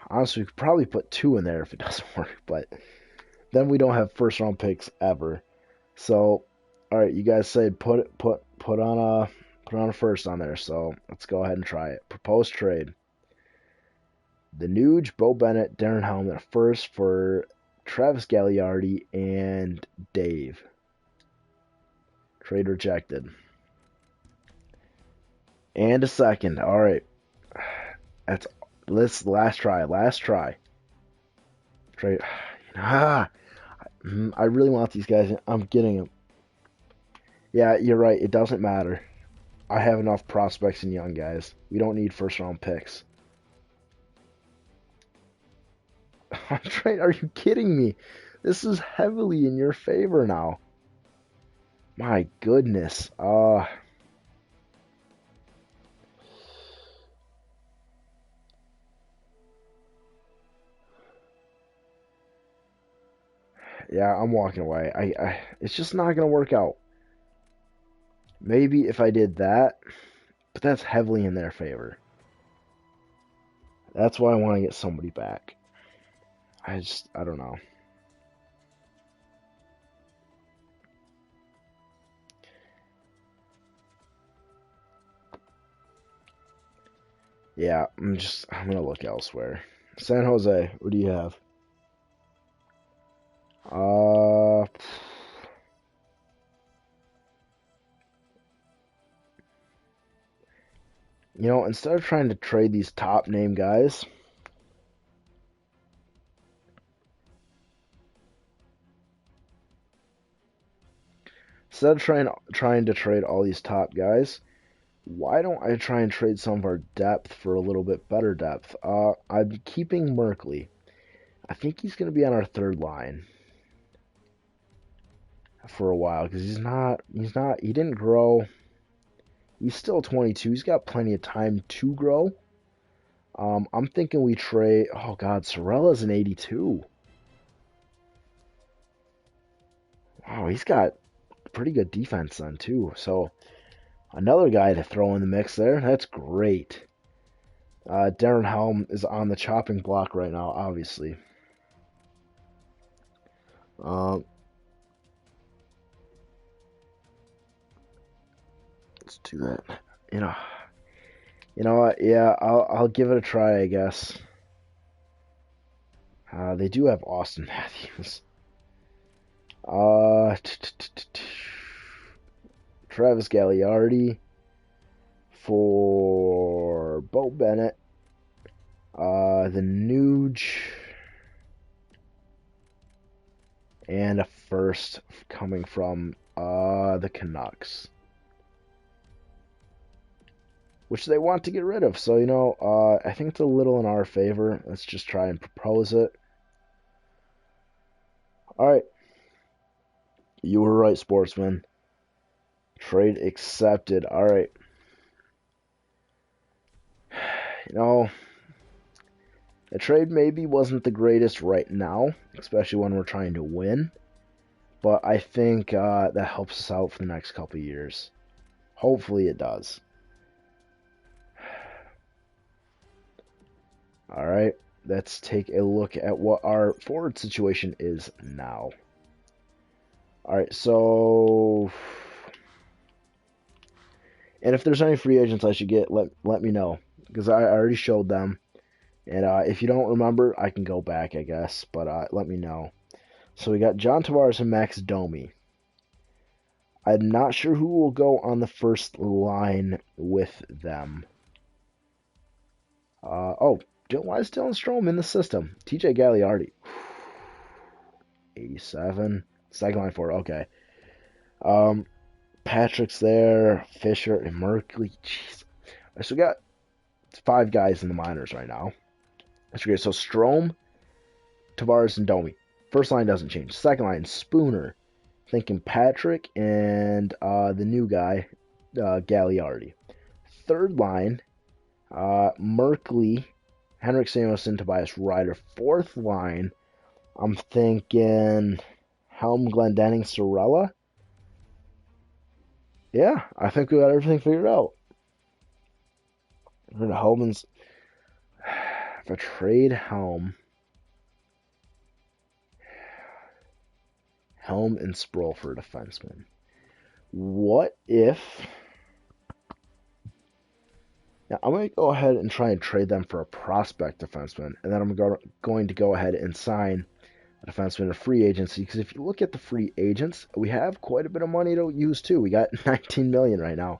Honestly, we could probably put 2 in there if it doesn't work, but then we don't have first round picks ever. So, all right, you guys said put on a first on there. So let's go ahead and try it. Proposed trade: the Nuge, Bo Bennett, Darren Helm, at first for Travis Gagliardi and Dave. Trade rejected. And a second. All right, that's last try. Last try. Trade. I really want these guys. I'm getting them. Yeah, you're right. It doesn't matter. I have enough prospects and young guys. We don't need first round picks. Are you kidding me? This is heavily in your favor now. My goodness. Yeah, I'm walking away. It's just not gonna work out. Maybe if I did that, but that's heavily in their favor. That's why I want to get somebody back. I don't know. Yeah, I'm gonna look elsewhere. San Jose, what do you have? Uh, instead of trying to trade these top name guys, instead of trying to trade all these top guys, why don't I try and trade some of our depth for a little bit better depth? I'm keeping Merkley. I think he's going to be on our third line for a while because he didn't grow. He's still 22. He's got plenty of time to grow. I'm thinking we trade. Oh God, Sorella's an 82. Wow, he's got pretty good defense then too. So another guy to throw in the mix there. That's great. Darren Helm is on the chopping block right now, obviously. Let's do that. You know what? Yeah, I'll give it a try, I guess. They do have Austin Matthews. Travis Gagliardi for Bo Bennett. The Nuge. And a first coming from the Canucks. Which they want to get rid of. So, I think it's a little in our favor. Let's just try and propose it. Alright. You were right, sportsman. Trade accepted. Alright. The trade maybe wasn't the greatest right now, especially when we're trying to win. But I think that helps us out for the next couple of years. Hopefully it does. Alright, let's take a look at what our forward situation is now. Alright, so... And if there's any free agents I should get, let me know. Because I already showed them. And if you don't remember, I can go back, I guess. But let me know. So we got John Tavares and Max Domi. I'm not sure who will go on the first line with them. Why is Dylan Strome in the system? TJ Gagliardi. 87. Second line forward. Okay. Patrick's there. Fisher and Merkley. Jeez. So we got 5 guys in the minors right now. That's great. So Strome, Tavares, and Domi. First line doesn't change. Second line, Spooner. Thinking Patrick and the new guy, Gagliardi. Third line, Merkley, Henrik Samuelsson, Tobias Ryder. Fourth line, I'm thinking Helm, Glendening, Sorella. Yeah, I think we got everything figured out. Helm's. If I trade Helm and Sproul for a defenseman. What if... Now, I'm going to go ahead and try and trade them for a prospect defenseman, and then I'm going to go ahead and sign a defenseman in free agency, because if you look at the free agents, we have quite a bit of money to use too. We got 19 million right now.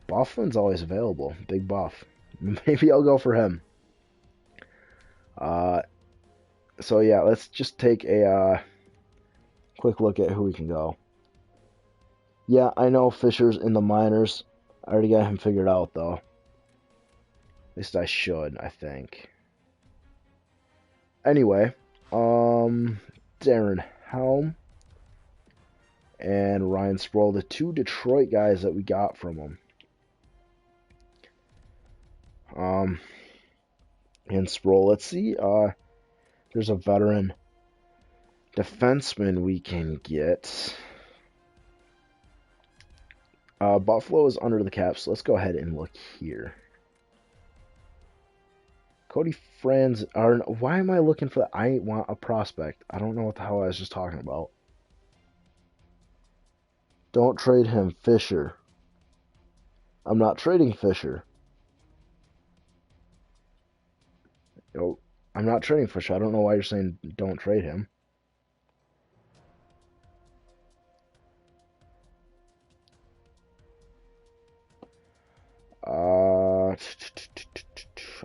Bufflin's always available. Big Buff. Maybe I'll go for him. So yeah, let's just take a quick look at who we can go. Yeah, I know Fisher's in the minors. I already got him figured out, though. At least I should, I think. Anyway, Darren Helm and Ryan Sproul, the two Detroit guys that we got from him. And Sproul, let's see. There's a veteran defenseman we can get. Buffalo is under the cap, so let's go ahead and look here. Cody Franz, why am I looking for that? I want a prospect. I don't know what the hell I was just talking about. Don't trade him, Fisher. I'm not trading Fisher. Oh, I'm not trading Fisher. I don't know why you're saying don't trade him.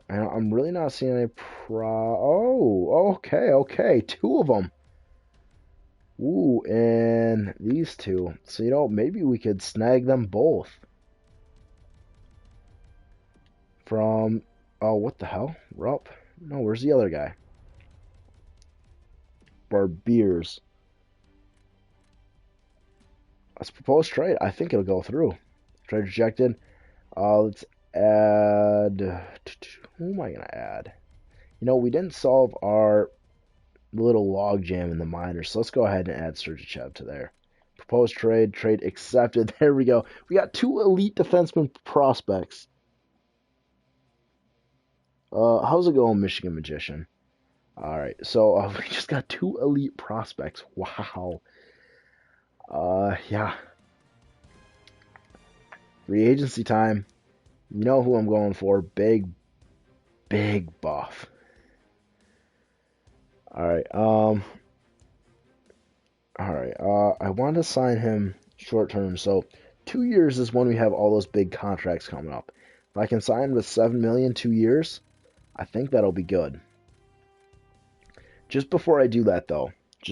I'm really not seeing any Oh, okay. Two of them. Ooh, and these two. So, maybe we could snag them both. From... Oh, what the hell? Rupp? No, where's the other guy? Barbiers. Let's propose trade. I think it'll go through. Trade rejected. Let's add... Who am I going to add? We didn't solve our little log jam in the minors, so let's go ahead and add Sergachev to there. Proposed trade. Trade accepted. There we go. We got two elite defenseman prospects. How's it going, Michigan Magician? All right, so we just got two elite prospects. Wow. Yeah. Free agency time. You know who I'm going for. Big Buff. All right. I want to sign him short term. So 2 years is when we have all those big contracts coming up. If I can sign with $7 million 2 years, I think that'll be good. Just before I do that, though, I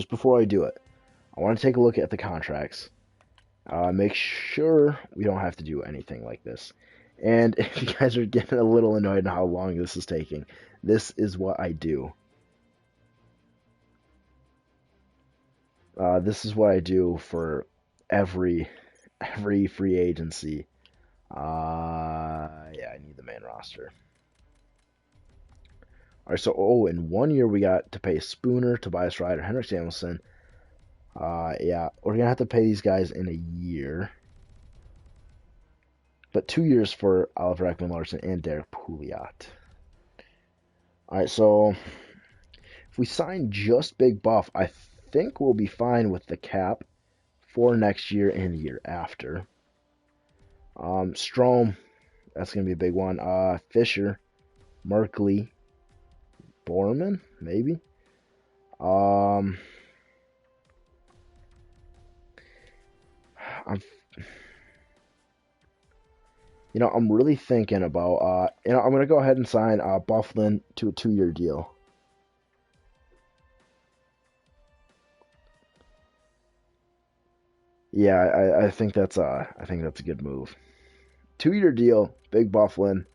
want to take a look at the contracts. Make sure we don't have to do anything like this. And if you guys are getting a little annoyed at how long this is taking, this is what I do. This is what I do for every free agency. Yeah, I need the main roster. All right, so in 1 year we got to pay Spooner, Tobias Ryder, Henrik Samuelsson. Yeah, we're gonna have to pay these guys in a year. But 2 years for Oliver Ekman-Larsson and Derek Pouliot. All right, so if we sign just Big Buff, I think we'll be fine with the cap for next year and the year after. Strome, that's going to be a big one. Fisher, Merkley, Borman, maybe. I'm really thinking about, I'm going to go ahead and sign Bufflin to a 2-year deal. Yeah, I think that's a good move. 2-year deal, Big Bufflin.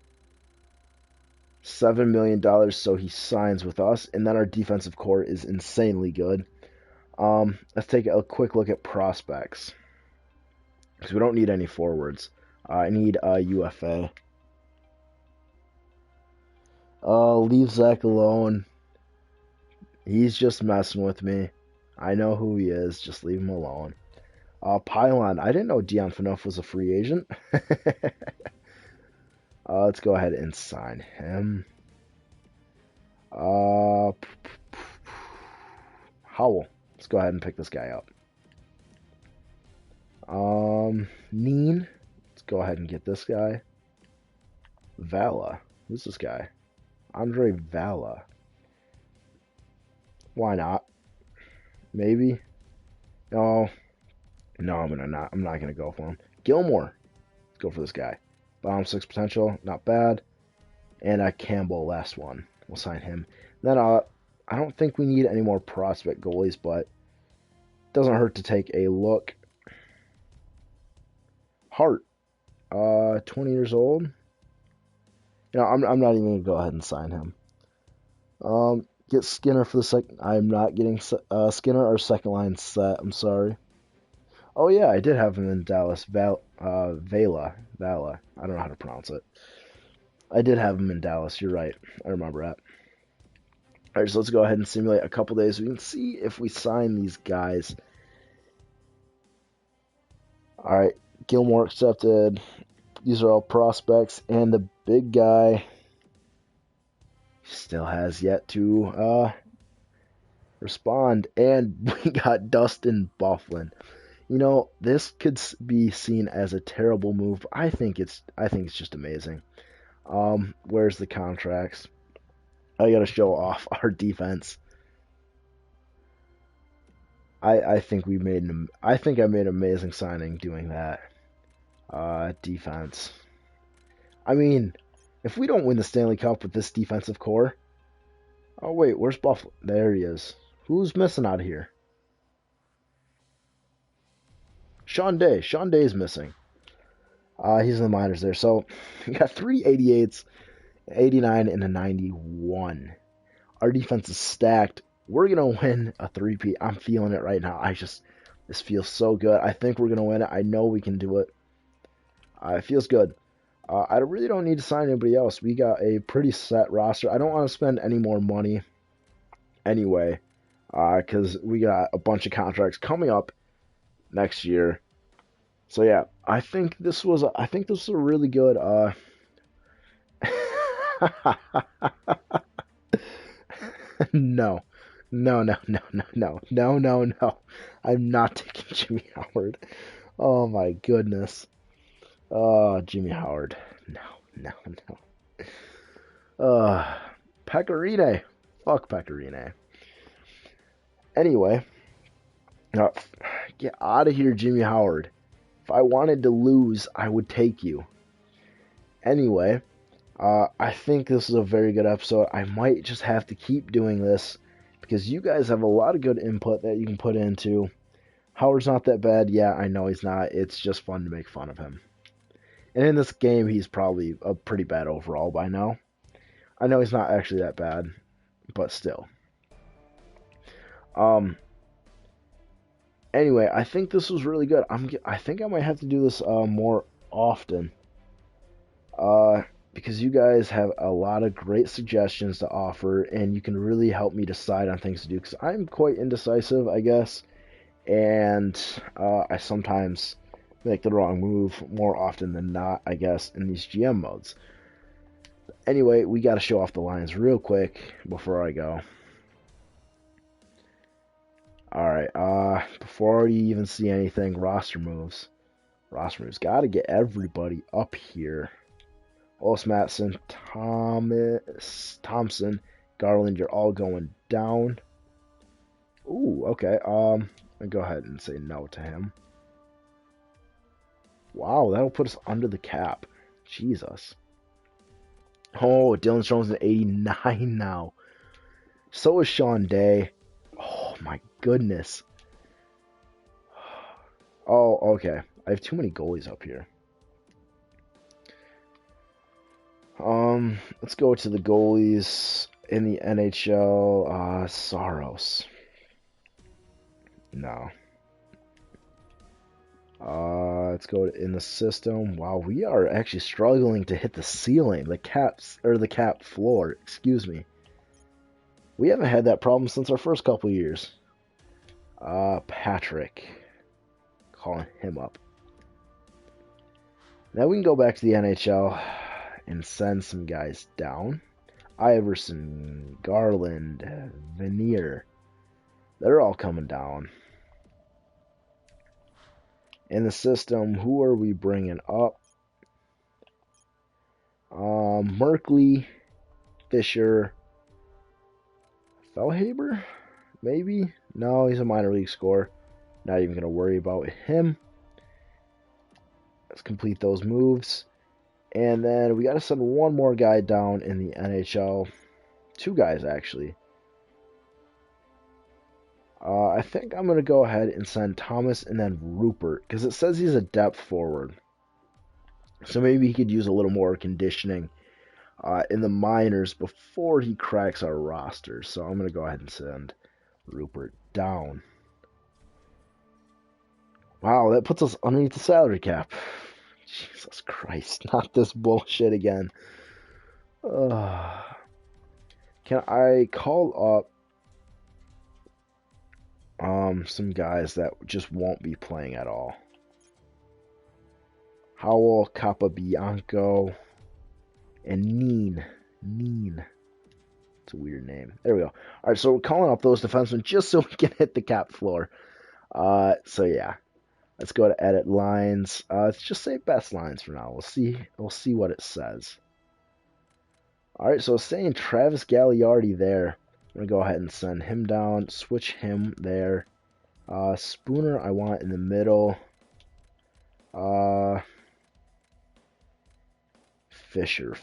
$7 million, so he signs with us. And then our defensive core is insanely good. Let's take a quick look at prospects, because we don't need any forwards. I need a UFA. Leave Zach alone. He's just messing with me. I know who he is. Just leave him alone. Pylon. I didn't know Dion Phaneuf was a free agent. Let's go ahead and sign him. Howell. Let's go ahead and pick this guy up. Neen. Let's go ahead and get this guy. Vala. Who's this guy? Andre Vala. Why not? Maybe. No. No, I'm not gonna go for him. Gilmore. Let's go for this guy. Bottom 6 potential, not bad. And Campbell, last one. We'll sign him. Then I don't think we need any more prospect goalies, but it doesn't hurt to take a look. Hart, 20 years old. You know, I'm not even gonna go ahead and sign him. Get Skinner for the second. I'm not getting Skinner or second line set. I'm sorry. Oh yeah, I did have him in Dallas. Vala. I don't know how to pronounce it. I did have him in Dallas. You're right. I remember that. All right, so let's go ahead and simulate a couple days. We can see if we sign these guys. All right, Gilmore accepted. These are all prospects, and the big guy still has yet to respond. And we got Dustin Byfuglien. You know, this could be seen as a terrible move. I think it's just amazing. Where's the contracts? I gotta show off our defense. I think I made an amazing signing doing that. Defense. I mean, if we don't win the Stanley Cup with this defensive core. Oh wait, where's Buffalo? There he is. Who's missing out of here? Sean Day. Sean Day's missing. He's in the minors there. So we got 3 88s, 89, and a 91. Our defense is stacked. We're going to win a 3-peat. I'm feeling it right now. This feels so good. I think we're going to win it. I know we can do it. It feels good. I really don't need to sign anybody else. We got a pretty set roster. I don't want to spend any more money anyway, because we got a bunch of contracts coming up next year. So yeah, I think this was a really good no. I'm not taking Jimmy Howard. Oh my goodness. Oh, Jimmy Howard. No. Pecorine. Fuck Pecorine. Anyway, get out of here, Jimmy Howard. If I wanted to lose, I would take you. Anyway, I think this is a very good episode. I might just have to keep doing this because you guys have a lot of good input that you can put into. Howard's not that bad. Yeah, I know he's not. It's just fun to make fun of him. And in this game, he's probably a pretty bad overall by now. I know he's not actually that bad, but still. Anyway, I think this was really good. I think I might have to do this more often. Because you guys have a lot of great suggestions to offer, and you can really help me decide on things to do. Because I'm quite indecisive, I guess, and I sometimes make the wrong move more often than not, I guess, in these GM modes. Anyway, we got to show off the lines real quick before I go. Alright, before you even see anything, roster moves. Got to get everybody up here. Ollis Matson, Thompson, Garland, you're all going down. Ooh, okay. I'll go ahead and say no to him. Wow, that'll put us under the cap. Jesus. Oh, Dylan Strome's at 89 now. So is Sean Day. Oh, my goodness. Oh, okay. I have too many goalies up here. Let's go to the goalies in the NHL. Saros. No. Let's go in the system. Wow, we are actually struggling to hit the ceiling, the cap floor. Excuse me. We haven't had that problem since our first couple years. Patrick. Calling him up. Now we can go back to the NHL and send some guys down. Iverson, Garland, Veneer. They're all coming down. In the system, who are we bringing up? Merkley, Fisher, Fellhaber, maybe? No, he's a minor league scorer. Not even going to worry about him. Let's complete those moves. And then we got to send one more guy down in the NHL. Two guys, actually. I think I'm going to go ahead and send Thomas and then Rupert, because it says he's a depth forward. So maybe he could use a little more conditioning in the minors before he cracks our roster. So I'm going to go ahead and send Rupert down. Wow, that puts us underneath the salary cap. Jesus Christ, not this bullshit again. Can I call up some guys that just won't be playing at all? Howell, Capabianco, and Neen. It's a weird name. There we go. All right, so we're calling up those defensemen just so we can hit the cap floor. So yeah, let's go to edit lines. Let's just say best lines for now. We'll see what it says. All right, so it's saying Travis Gagliardi there. I'm gonna go ahead and send him down. Switch him there. Spooner, I want in the middle. Fisher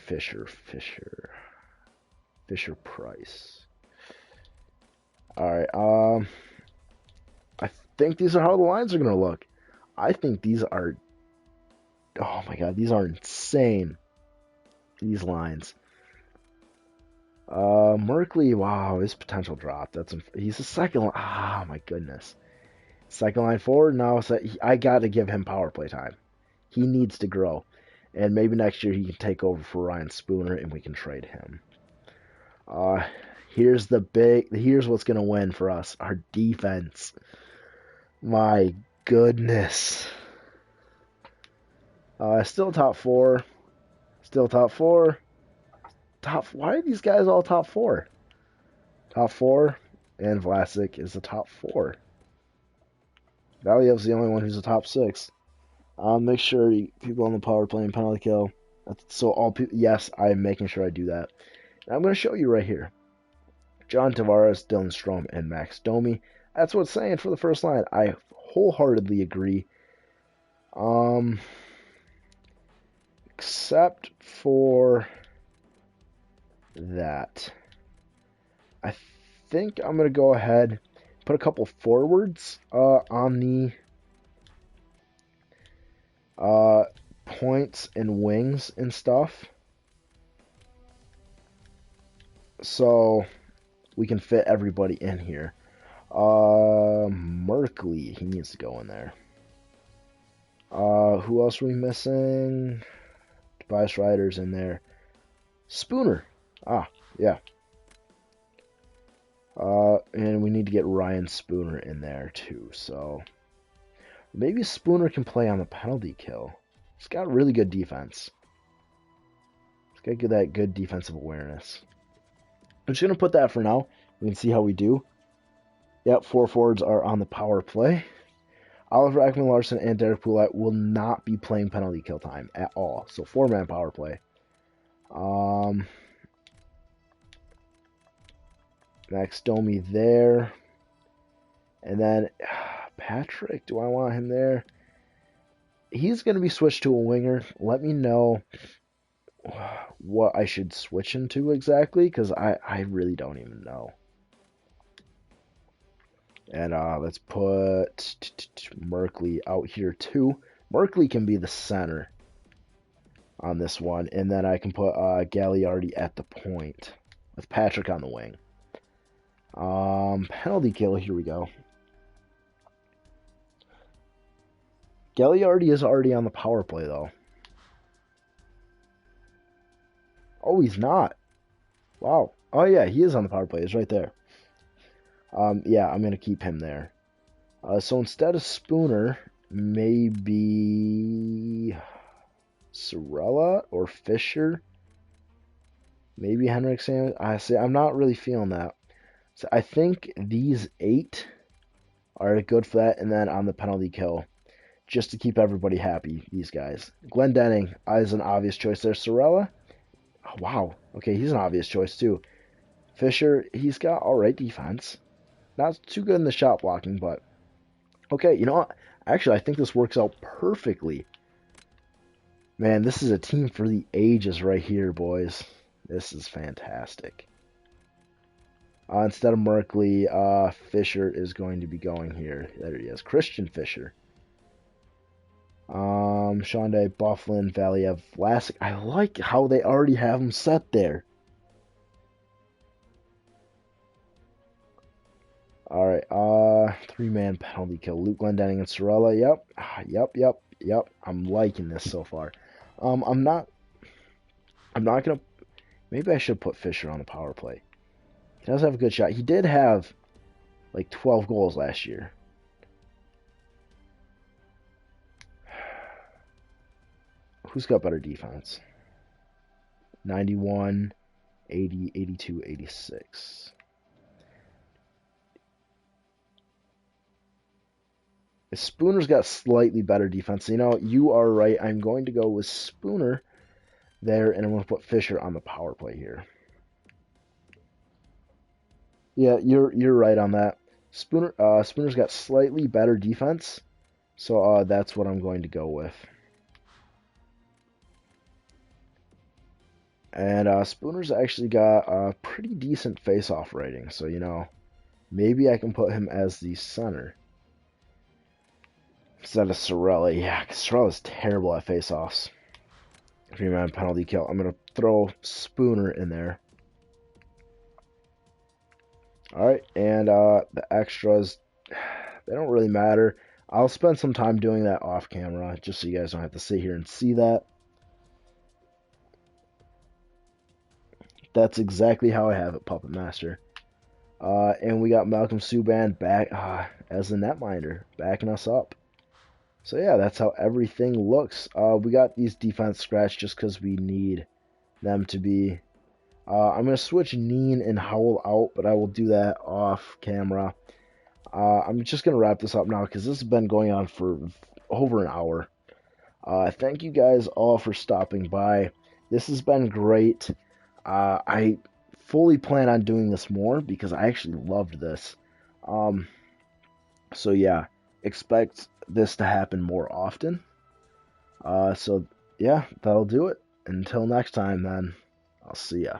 Price. Alright, I think these are how the lines are gonna look. I think these are, oh my god, these are insane. These lines. Merkley, wow, his potential drop. He's a second line. Ah, my goodness. Second line forward, now I gotta give him power play time. He needs to grow. And maybe next year he can take over for Ryan Spooner and we can trade him. Here's what's gonna win for us. Our defense. My goodness. Still top four. Why are these guys all top four? Top four, and Vlasic is the top four. Valiev's the only one who's a top six. Make sure people on the power play and penalty kill. So all people, yes, I'm making sure I do that. And I'm going to show you right here. John Tavares, Dylan Strome, and Max Domi. That's what it's saying for the first line. I wholeheartedly agree. Except for that. I think I'm going to go ahead, put a couple forwards on the points and wings and stuff, so we can fit everybody in here. Merkley, he needs to go in there. Who else are we missing? Tobias Ryder's in there. Spooner. Yeah. And we need to get Ryan Spooner in there too, so maybe Spooner can play on the penalty kill. He's got really good defense. He's got that good defensive awareness. I'm just going to put that for now. We can see how we do. Yep, 4 forwards are on the power play. Oliver Ekman-Larsson and Derek Pouliot will not be playing penalty kill time at all. So 4-man power play. Max Domi there. And then Patrick, do I want him there? He's going to be switched to a winger. Let me know what I should switch him to exactly, because I really don't even know. And let's put Merkley out here too. Merkley can be the center. on this one, and then I can put Gagliardi at the point with Patrick on the wing. Penalty kill, here we go. Gagliardi is already on the power play, though. Oh, he's not. Wow. Oh, yeah, he is on the power play. He's right there. Yeah, I'm going to keep him there. So instead of Spooner, maybe Sorella or Fisher. Maybe Henrik Sam. I'm not really feeling that. So I think these 8 are good for that. And then on the penalty kill, just to keep everybody happy, these guys. Glendening is an obvious choice there. Sorella. Oh, wow. Okay, he's an obvious choice too. Fisher, he's got all right defense. Not too good in the shot blocking, but okay, you know what? Actually, I think this works out perfectly. Man, this is a team for the ages right here, boys. This is fantastic. Instead of Merkley, Fisher is going to be going here. There he is. Christian Fisher. Shonday, Bufflin, Valiev, Vlasic. I like how they already have them set there. All right, 3-man penalty kill. Luke Glendening and Sorella. Yep. I'm liking this so far. I'm not gonna. Maybe I should put Fisher on the power play. He does have a good shot. He did have like 12 goals last year. Who's got better defense? 91, 80, 82, 86. Spooner's got slightly better defense. You know, you are right. I'm going to go with Spooner there, and I'm going to put Fisher on the power play here. Yeah, you're right on that. Spooner's got slightly better defense, so that's what I'm going to go with. And Spooner's actually got a pretty decent face-off rating, so you know, maybe I can put him as the center instead of Sorella. Yeah, because Sorella's terrible at face-offs. 3-man penalty kill. I'm gonna throw Spooner in there. Alright, and the extras, they don't really matter. I'll spend some time doing that off camera, just so you guys don't have to sit here and see that. That's exactly how I have it, Puppet Master. And we got Malcolm Subban back as the netminder, backing us up. So yeah, that's how everything looks. We got these defense scratched just because we need them to be. I'm going to switch Neen and Howell out, but I will do that off camera. I'm just going to wrap this up now because this has been going on for over an hour. Thank you guys all for stopping by. This has been great. I fully plan on doing this more because I actually loved this. So yeah, expect this to happen more often. So yeah, that'll do it. Until next time, then, I'll see ya.